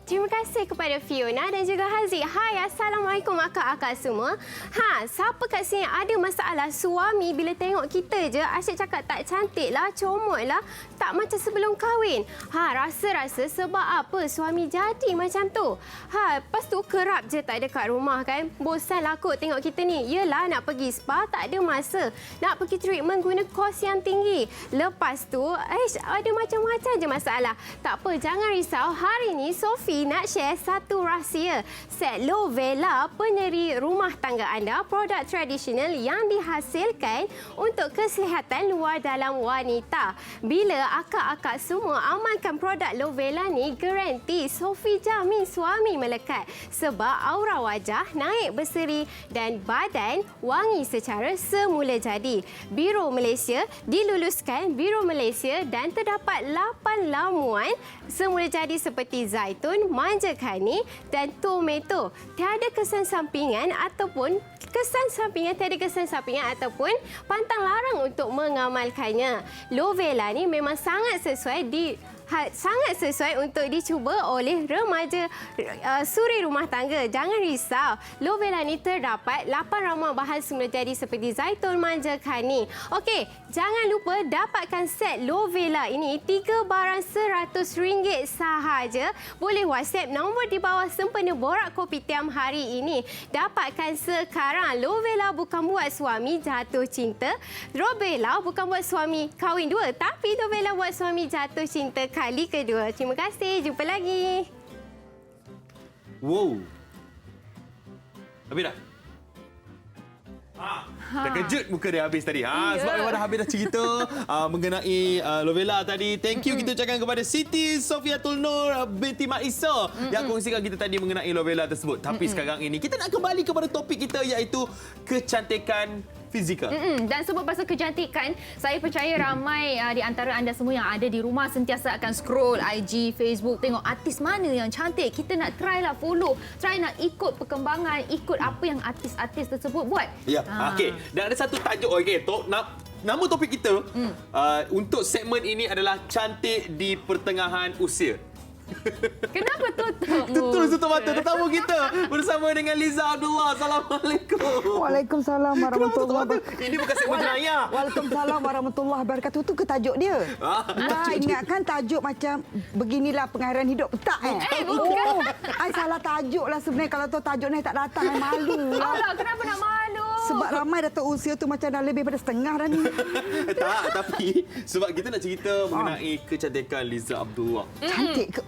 Terima kasih kepada Fiona dan juga Haziq. Hai, Assalamualaikum akak-akak semua. Siapa kat sini ada masalah suami bila tengok kita je asyik cakap tak cantik lah, comot lah, tak macam sebelum kahwin. Rasa-rasa sebab apa suami jadi macam tu? Lepas tu kerap je tak ada kat rumah kan. Bosan lah kot tengok kita ni. Yelah, nak pergi spa tak ada masa. Nak pergi treatment guna kos yang tinggi. Lepas tu, ada macam-macam je masalah. Tak apa, jangan risau. Hari ni Sophie nak share satu rahsia. Set Lovella, penyeri rumah tangga anda, produk tradisional yang dihasilkan untuk kesihatan luar dalam wanita. Bila akak-akak semua amalkan produk Lovella ni, garanti Sophie jamin suami melekat. Sebab aura wajah naik berseri dan badan wangi secara semula jadi. Biro Malaysia diluluskan Biro Malaysia dan terdapat 8 lamuan semula jadi seperti zaitun, manja kani dan tomato. Tiada kesan sampingan ataupun pantang larang untuk mengamalkannya. Lovella ni memang sangat sesuai untuk dicuba oleh remaja suri rumah tangga. Jangan risau. Lovella ni terdapat 8 ramuan bahan semula jadi seperti zaitun, manja kani. Okey, jangan lupa dapatkan set Lovella ini 3 barang RM100 sahaja. Boleh WhatsApp nombor di bawah sempena Borak Kopitiam hari ini. Dapatkan sekarang. Lovella bukan buat suami jatuh cinta. Lovella bukan buat suami kahwin dua, tapi Lovella buat suami jatuh cinta kali kedua. Terima kasih. Jumpa lagi. Wow. Habis dah? Terkejut muka dia habis tadi. Sebab memang dah habis dah cerita mengenai Lovella tadi. Thank you kita ucapkan kepada Siti Sofiatul Nur binti Mak Isa yang kongsikan kita tadi mengenai Lovella tersebut. Tapi sekarang ini kita nak kembali kepada topik kita iaitu kecantikan fizikal. Dan sebab pasal kecantikan, saya percaya ramai di antara anda semua yang ada di rumah sentiasa akan scroll IG, Facebook, tengok artis mana yang cantik. Kita nak try lah follow, try nak ikut perkembangan, ikut apa yang artis-artis tersebut buat. Ya, okey. Dan ada satu tajuk, nama topik kita untuk segmen ini adalah cantik di pertengahan usia. Kenapa tutup? Tutup mata tetamu kita bersama dengan Liza Abdullah. Assalamualaikum. Waalaikumsalam warahmatullahi wabarakatuh. Ini bukan segmen jenayah. Waalaikumsalam warahmatullahi wabarakatuh. Itu ke tajuk dia? Ingatkan tajuk macam beginilah pengairan hidup. Tak bukan. Salah tajuk lah sebenarnya. Kalau tu tajuk ni tak datang, malu lah. Alah, kenapa nak malu? Sebab ramai datuk usia tu macam dah lebih pada setengah dah ni. Tak, tapi sebab kita nak cerita mengenai kecantikan Liza Abdullah. Cantik ke?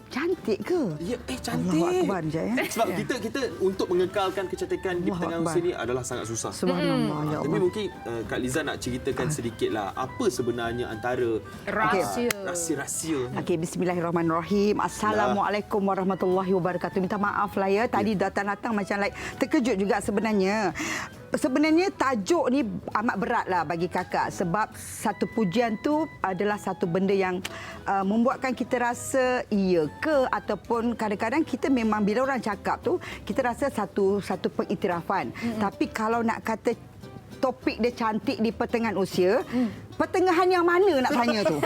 Cantik ke? Ya, cantik. Allahu Akbar, Jai. Sebab kita untuk mengekalkan kecantikan di pertengahan usia ni adalah sangat susah. Subhanallah, ya Tapi Allah. mungkin Kak Liza nak ceritakan sedikitlah apa sebenarnya antara rahsia-rahsia. Okey, bismillahirrahmanirrahim. Assalamualaikum warahmatullahi wabarakatuh. Minta maaf lah ya, tadi datang-datang macam terkejut juga sebenarnya. Sebenarnya tajuk ni amat berat lah bagi kakak sebab satu pujian tu adalah satu benda yang membuatkan kita rasa iya ke ataupun kadang-kadang kita memang bila orang cakap tu kita rasa satu pengiktirafan. Tapi kalau nak kata topik dia cantik di pertengahan usia, pertengahan yang mana nak tanya tu?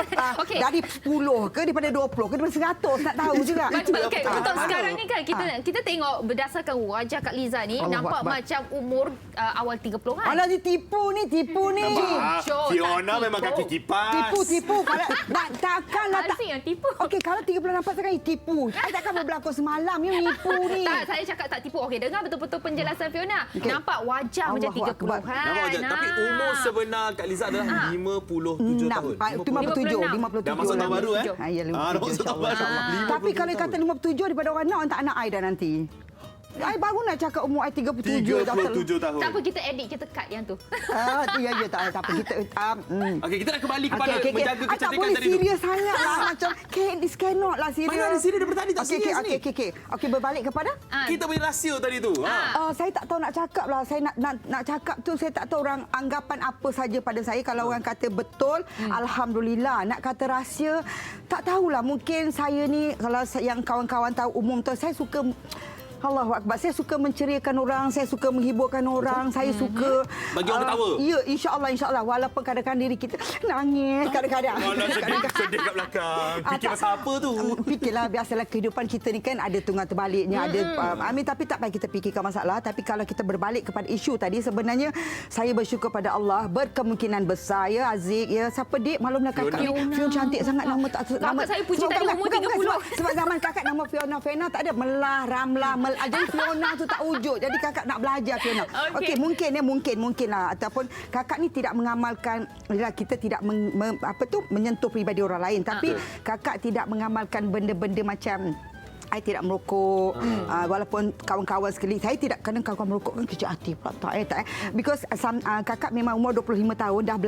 Dari 10 ke daripada 20 ke daripada 100 nak tahu juga. Okay, untuk sekarang ni kan kita tengok berdasarkan wajah Kak Liza ni Allah nampak Akbar. macam umur awal 30-an. Alah dia tipu ni. Fiona memang kaki kipas. Tipu. Kalau takkanlah Alfi yang tipu. Okey, kalau 34 sekarang tipu. Takkan berlakon semalam you nipu ni. Tak, saya cakap tak tipu. Okey, dengar betul-betul penjelasan Fiona. Nampak wajah macam 30-an. Nampak wajah. Tapi umur sebenar Kak Liza adalah 57 tahun. 57. Dah masuk tahun baru Ya, 57. Dah masuk tahun baru. Tapi kalau kata 57 daripada orang nak tak anak I dah nanti. I baru nak cakap umur I 37 tahun. Tak apa, kita edit, kita cut yang tu. Ya, tak apa. Kita Okey, kita nak kembali kepada menjaga kecantikan tadi tu. tak boleh serius sangat lah. Macam, this cannot lah serius. Mana ada serius daripada tadi tak serius ni. Okey, berbalik kepada? Kita punya rahsia tadi tu. Saya tak tahu nak cakap lah. Saya nak cakap tu, saya tak tahu orang anggapan apa saja pada saya. Kalau orang kata betul, Alhamdulillah. Nak kata rahsia, tak tahulah. Mungkin saya ni, kalau yang kawan-kawan tahu umum tu, saya suka... Allahu Akbar. Saya suka menceriakan orang, saya suka menghiburkan orang, saya suka bagi orang ketawa. Ya, insya-Allah walaupun kadang-kadang diri kita nangis kadang-kadang. Sedih kat belakang. Fikir pasal apa tu? Fikirlah, biasalah kehidupan kita ni kan ada tunggal terbaliknya, ada tapi tak payah kita fikirkan masalah, tapi kalau kita berbalik kepada isu tadi, sebenarnya saya bersyukur pada Allah, berkemungkinan besar ya Aziz ya. Siapa dik maklumlah kakak ni Fiona cantik sangat nama saya puji tadi umur 30. Sebab zaman kakak nama Fiona tak ada Melah, Ramlah, jadi Fiona tu tak wujud. Jadi kakak nak belajar Fiona. Okey, mungkin lah ataupun kakak ni tidak mengamalkan, kita tidak menyentuh peribadi orang lain, tapi kakak tidak mengamalkan benda-benda macam saya tidak merokok, walaupun kawan-kawan sekeliling saya tidak, kadang kawan merokok kan kecil hati pula tak because kakak memang umur 25 tahun dah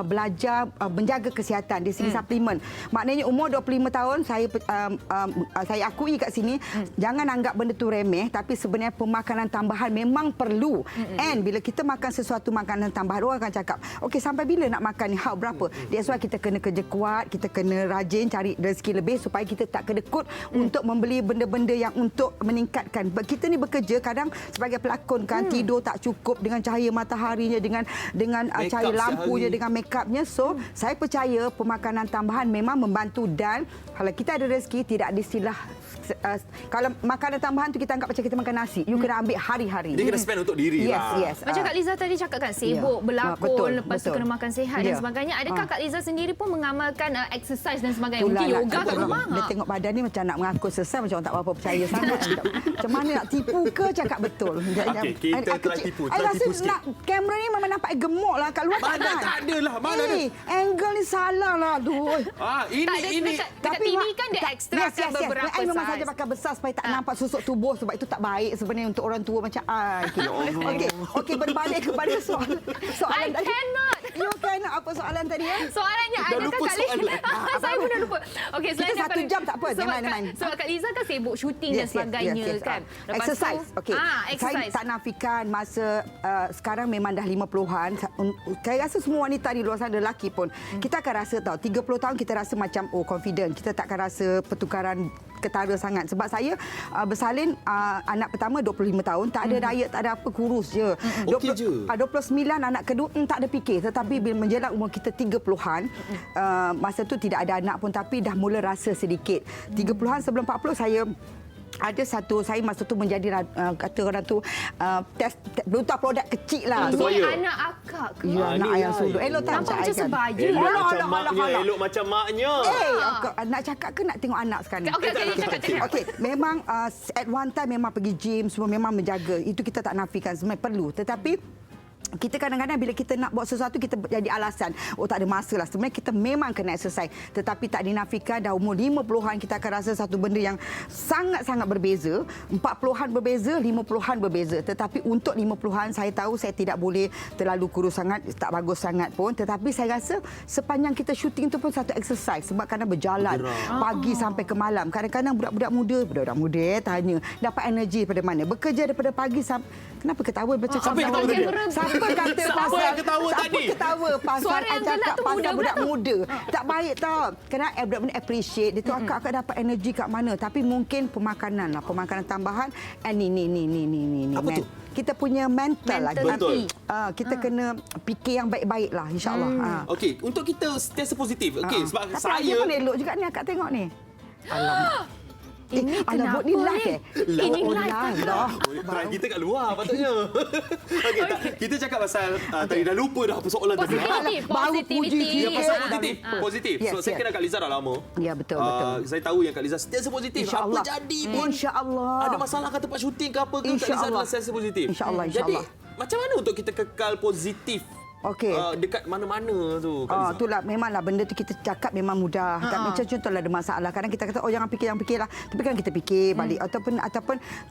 belajar menjaga kesihatan dari segi suplemen. Maknanya umur 25 tahun saya akui kat sini, jangan anggap benda tu remeh, tapi sebenarnya pemakanan tambahan memang perlu. And bila kita makan sesuatu makanan tambahan, orang akan cakap, okey sampai bila nak makan ni, hak berapa? That's why kita kena kerja kuat, kita kena rajin cari rezeki lebih supaya kita tak kedekut untuk membeli benda-benda yang untuk meningkatkan. Kita ni bekerja kadang sebagai pelakon kan, tidur tak cukup dengan cahaya mataharinya, dengan cahaya lampunya, dengan make upnya. So, saya percaya pemakanan tambahan memang membantu, dan kalau kita ada rezeki tidak ada istilah kalau makanan tambahan tu kita anggap macam kita makan nasi. You kena ambil hari-hari. Dia kena spend untuk diri lah. Yes. Macam Kak Liza tadi cakap kan, sibuk berlakon, lepas tu kena makan sihat dan sebagainya. Adakah Kak Liza sendiri pun mengamalkan exercise dan sebagainya? Mungkin yoga kat rumah. Dia tengok badan ni macam nak mengaku sesat, macam orang tak berapa percaya sangat. Macam mana nak tipu ke cakap betul. Okey, kita telah tipu sikit. Nak kamera ni memang nampak gemuk lah kat luar. Mana tak ada lah. Mana ada. Angle ni salah lah. Aduh. Ini dekat TV kan dia ekstrakan beberapa saya memang size. saja pakai besar supaya tak nampak susuk tubuh, sebab itu tak baik sebenarnya untuk orang tua macam Okey, berbalik kepada soalan tadi. You cannot. Apa soalan tadi ya? Soalannya adakah Kak Liza? Saya pun dah lupa. Okey, selain kita 1 jam tak apa. Sebab Kak Liza kan sibuk syuting dan sebagainya kan. Exercise. Okey. Saya Exercise. tak nafikan masa sekarang memang dah 50-an. Saya rasa semua wanita di luar sana, lelaki pun, kita akan rasa 30 tahun kita rasa macam confident. Kita tak akan rasa pertukaran ketara sangat. Sebab saya bersalin anak pertama 25 tahun, tak ada diet, tak ada apa, kurus je. 29 anak kedua tak ada fikir. Tetapi bila menjelang umur kita 30-an, masa tu tidak ada anak pun tapi dah mula rasa sedikit. 30-an sebelum 40 saya ada satu, saya masa tu menjadi kata orang tu letak produk kecil lah. Ni anak akak ke? Ya, anak ayah sulung. Elok tak nampak macam sebaya. Elok macam maknya. Nak cakap ke nak tengok anak sekarang ni? Okey, cakap. Okey, memang at one time memang pergi gym, semua memang menjaga. Itu kita tak nafikan, sebenarnya perlu. Tetapi kita kadang-kadang bila kita nak buat sesuatu kita jadi alasan tak ada masa lah. Sebenarnya kita memang kena exercise, tetapi tak dinafikan dah umur 50-an kita akan rasa satu benda yang sangat-sangat berbeza. 40-an berbeza, 50-an berbeza. Tetapi untuk 50-an saya tahu saya tidak boleh terlalu kurus sangat, tak bagus sangat pun, tetapi saya rasa sepanjang kita syuting tu pun satu exercise sebab kadang berjalan pagi sampai ke malam. Kadang-kadang budak-budak muda tanya dapat energi daripada mana? Bekerja daripada pagi sampai kenapa ketawa bercakap? Siapa yang ketawa tadi? Siapa kata Siapa yang ketawa tadi? Siapa ketawa pasal cakap pasal budak muda? Tak baik tau. Kena budak-budak appreciate dia tu akak dapat energi kat mana? Tapi mungkin pemakanan lah, pemakanan tambahan. Ni. Apa tu? Kita punya mental lah. Betul. Kita kena fikir yang baik-baik lah, insyaAllah. Okey, untuk kita sentiasa positif. Okey, sebab tapi saya... Tapi pun elok juga ni akak tengok ni. Alamak. Ini kenapa ni live Ini live dah. Kita kat luar patutnya. Okey, kita cakap pasal tadi dah lupa dah persoalan tadi. Positivity. Ya, pasal positif. So saya kenal Kak Liza dah lama. Ya, betul. Saya tahu yang Kak Liza sentiasa positif. Apa jadi pun. InsyaAllah. Ada masalah kat tempat syuting ke apa ke, Kak Liza adalah sentiasa positif. InsyaAllah. Jadi, macam mana untuk kita kekal positif? Okey. Dekat mana-mana tu, Kak Liza? Itulah memanglah benda tu kita cakap memang mudah. Tak macam contohlah ada masalah. Kadang kita kata jangan fikir lah. Tapi kan kita fikir balik ataupun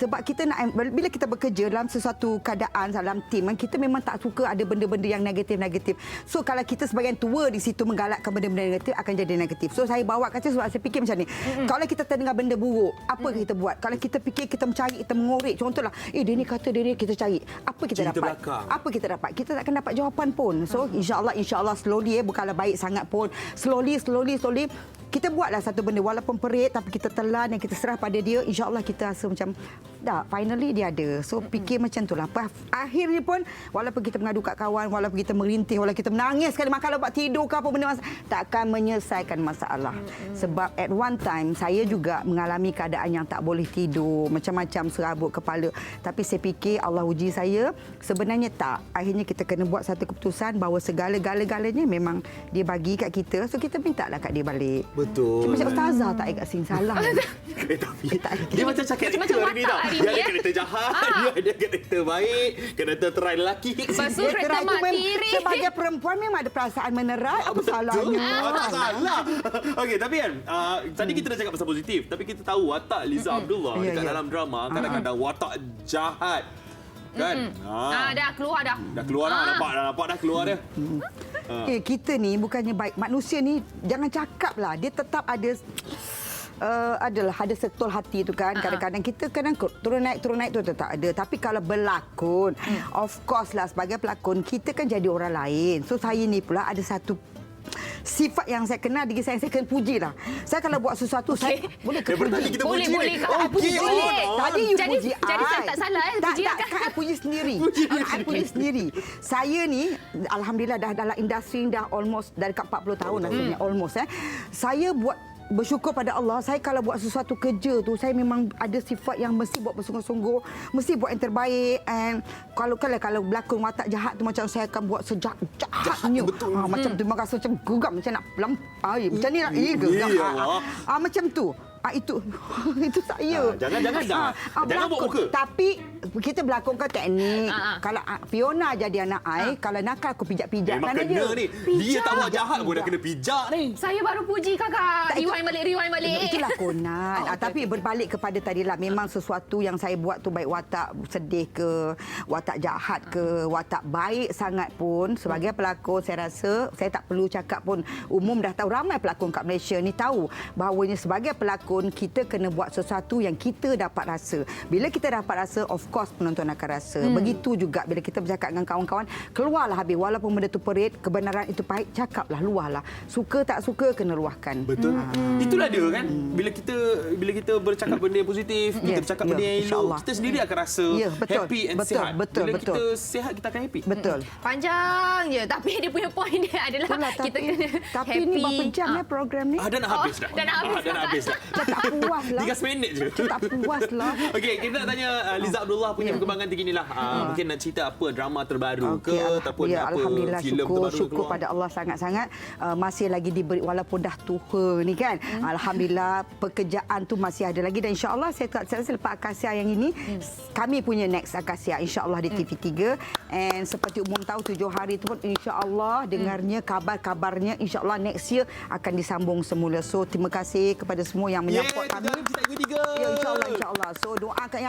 sebab kita nak bila kita bekerja dalam sesuatu keadaan dalam tim kita memang tak suka ada benda-benda yang negatif. So kalau kita sebagai tua di situ menggalakkan benda-benda negatif akan jadi negatif. So saya bawa kaca sebab saya fikir macam ni. Kalau kita terdengar benda buruk, apa kita buat? Kalau kita fikir kita mencari, kita mengorek. Contohlah, dia ni kata dia ni, kita cari. Apa kita dapat? Apa kita dapat? Kita tak akan dapat jawapan pun. So insya-Allah slowly bukanlah baik sangat pun. Slowly kita buatlah satu benda walaupun perit tapi kita telan dan kita serah pada dia, insya-Allah kita rasa macam dah finally dia ada. So fikir macam itulah. Akhirnya pun walaupun kita mengadu kat kawan, walaupun kita merintih, walaupun kita menangis sekali makan lepas tidur ke apa benda takkan menyelesaikan masalah. Sebab at one time saya juga mengalami keadaan yang tak boleh tidur, macam-macam serabut kepala. Tapi saya fikir Allah uji saya, sebenarnya tak. Akhirnya kita kena buat satu keputusan bahawa segala-galanya memang dia bagi kat kita. So kita mintalah kat dia balik. Betul. Macam ustazah tak kat sini salah. Tapi dia macam cakap karakter hari ni tau. Dia ada karakter jahat, dia ada karakter baik, karakter terai lelaki. Terai tu sebagai perempuan memang ada perasaan menerai. Apa salahnya? Tak salah. Okey, tapi kan tadi kita dah cakap pasal positif, tapi kita tahu watak Liza Abdullah dekat dalam drama kadang-kadang watak jahat. Kan? Dah keluar dah. Dah keluar dah, nampak dah keluar dia. Kita ni bukannya baik. Manusia ni jangan cakaplah. Dia tetap ada ada setul hati tu kan. Kadang-kadang kita turun naik tu tak ada. Tapi kalau berlakon, of course lah sebagai pelakon kita kan jadi orang lain. So saya ni pula ada satu sifat yang saya kenal diri saya kena puji lah. Saya kalau buat sesuatu saya boleh ke puji. Boleh. Tadi you puji jadi saya tak salah puji tak puji sendiri. I puji sendiri. Saya ni alhamdulillah dah dalam industri dah almost dari 40 tahun dah sebenarnya almost Saya bersyukur pada Allah. Saya kalau buat sesuatu kerja tu saya memang ada sifat yang mesti buat bersungguh-sungguh, mesti buat yang terbaik. And kalau berlakon watak jahat tu macam saya akan buat sejahatnya. Macam tu memang rasa macam gugam macam nak lampai. Macam ni nak macam tu. Itu saya. Jangan buat muka. Tapi kita berlakonkan teknik. Kalau Fiona jadi anak I, kalau nakal aku pijak-pijak memang kena ni. Dia tak buat jahat pun dah kena pijak ni. Saya baru puji kakak. Rewind balik. Itu lakonan. Tapi berbalik kepada tadilah memang sesuatu yang saya buat tu baik watak sedih ke, watak jahat ke, watak baik sangat pun sebagai pelakon saya rasa saya tak perlu cakap pun, umum dah tahu, ramai pelakon kat Malaysia ni tahu bahawanya sebagai pelakon kita kena buat sesuatu yang kita dapat rasa. Bila kita dapat rasa, of course penonton akan rasa. Begitu juga bila kita bercakap dengan kawan-kawan, keluarlah habis. Walaupun benda tu perit, kebenaran itu pahit, cakaplah, luahlah. Suka tak suka kena luahkan. Betul. Itulah dia kan. Bila kita bercakap benda yang positif, kita bercakap benda yang elok, kita sendiri akan rasa happy and sihat. Bila kita sihat, kita akan happy. Betul. Panjang je, tapi dia punya point dia adalah kita kena tapi happy. Ni berapa jam program ni? Dah nak habis dah. Dah nak habis dah. Tak puas lah. 30 minit je. Tak puas lah. Okey, kita nak tanya Liza Abdullah Abdullah punya perkembangan terkini lah. Mungkin nak cerita apa drama terbaru ke ataupun Ya, apa Alhamdulillah, filem terbaru syukur keluar. pada Allah sangat-sangat masih lagi diberi walaupun dah tua ni kan. Alhamdulillah pekerjaan tu masih ada lagi dan insya-Allah saya rasa lepas Akasia yang ini kami punya next Akasia insya-Allah di TV3 and seperti umum tahu 7 hari tu pun insya-Allah dengarnya kabar-kabarnya insya-Allah next year akan disambung semula. So terima kasih kepada semua yang menyupport kami. Ya, insya-Allah. So doakan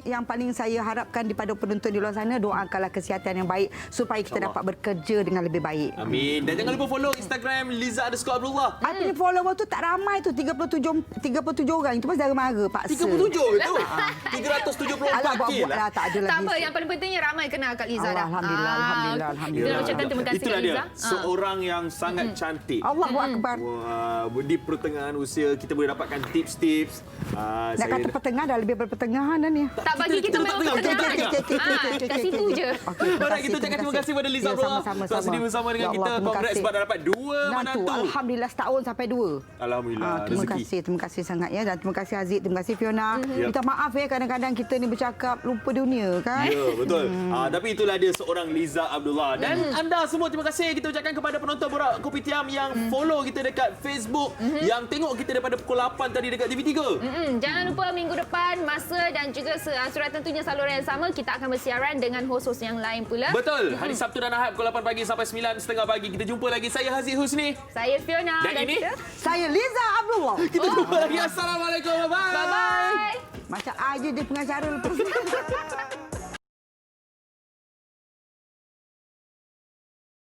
yang paling saya harapkan daripada penonton di luar sana, doakanlah kesihatan yang baik supaya kita dapat bekerja dengan lebih baik. Amin. Dan jangan lupa follow Instagram Liza_Abdullah. Artinya follower tu tak ramai tu 37 orang. Itu pasal mara paksa. 37 itu. 374 buat lah. tak ada lagi. Tak apa, yang paling pentingnya ramai kenal Kak Liza dah. Alhamdulillah. Kita nak ucapkan terima kasih Itulah Kak Liza. dia. Seorang yang sangat cantik. Allahu Akbar. Di pertengahan usia kita boleh dapatkan tips-tips. Nak kata pertengah dah lebih berpertengahan dah ni. Tak bagi kita memang pertengahan. Kat situ je. Alright, kita ucapkan terima kasih pada Liza Abdullah. Telah sedia bersama dengan kita. Congrats sebab dah dapat 2 menantu. Alhamdulillah setahun sampai 2. Alhamdulillah. Terima kasih sangat ya dan terima kasih Aziz, terima kasih Fiona. Minta maaf ya kadang-kadang kita ni bercakap lupa dunia kan. Ya, betul. Tapi itulah dia seorang Liza Abdullah. Dan anda semua terima kasih kita ucapkan kepada penonton Borak Kopitiam yang follow kita dekat Facebook, yang tengok kita daripada pukul 8 tadi dekat TV3. Jangan lupa minggu depan masa dan juga surat tentunya saluran yang sama kita akan bersiaran dengan hos-hos yang lain pula. Betul. Hari Sabtu dan Ahad pukul 8 pagi sampai 9:30 pagi. Kita jumpa lagi. Saya Haziq Husni. Saya Fiona. Dan ini saya Liza Abdullah. Kita jumpa lagi. Assalamualaikum. Bye-bye. Bye-bye. Macam aja dia pengacara lepas.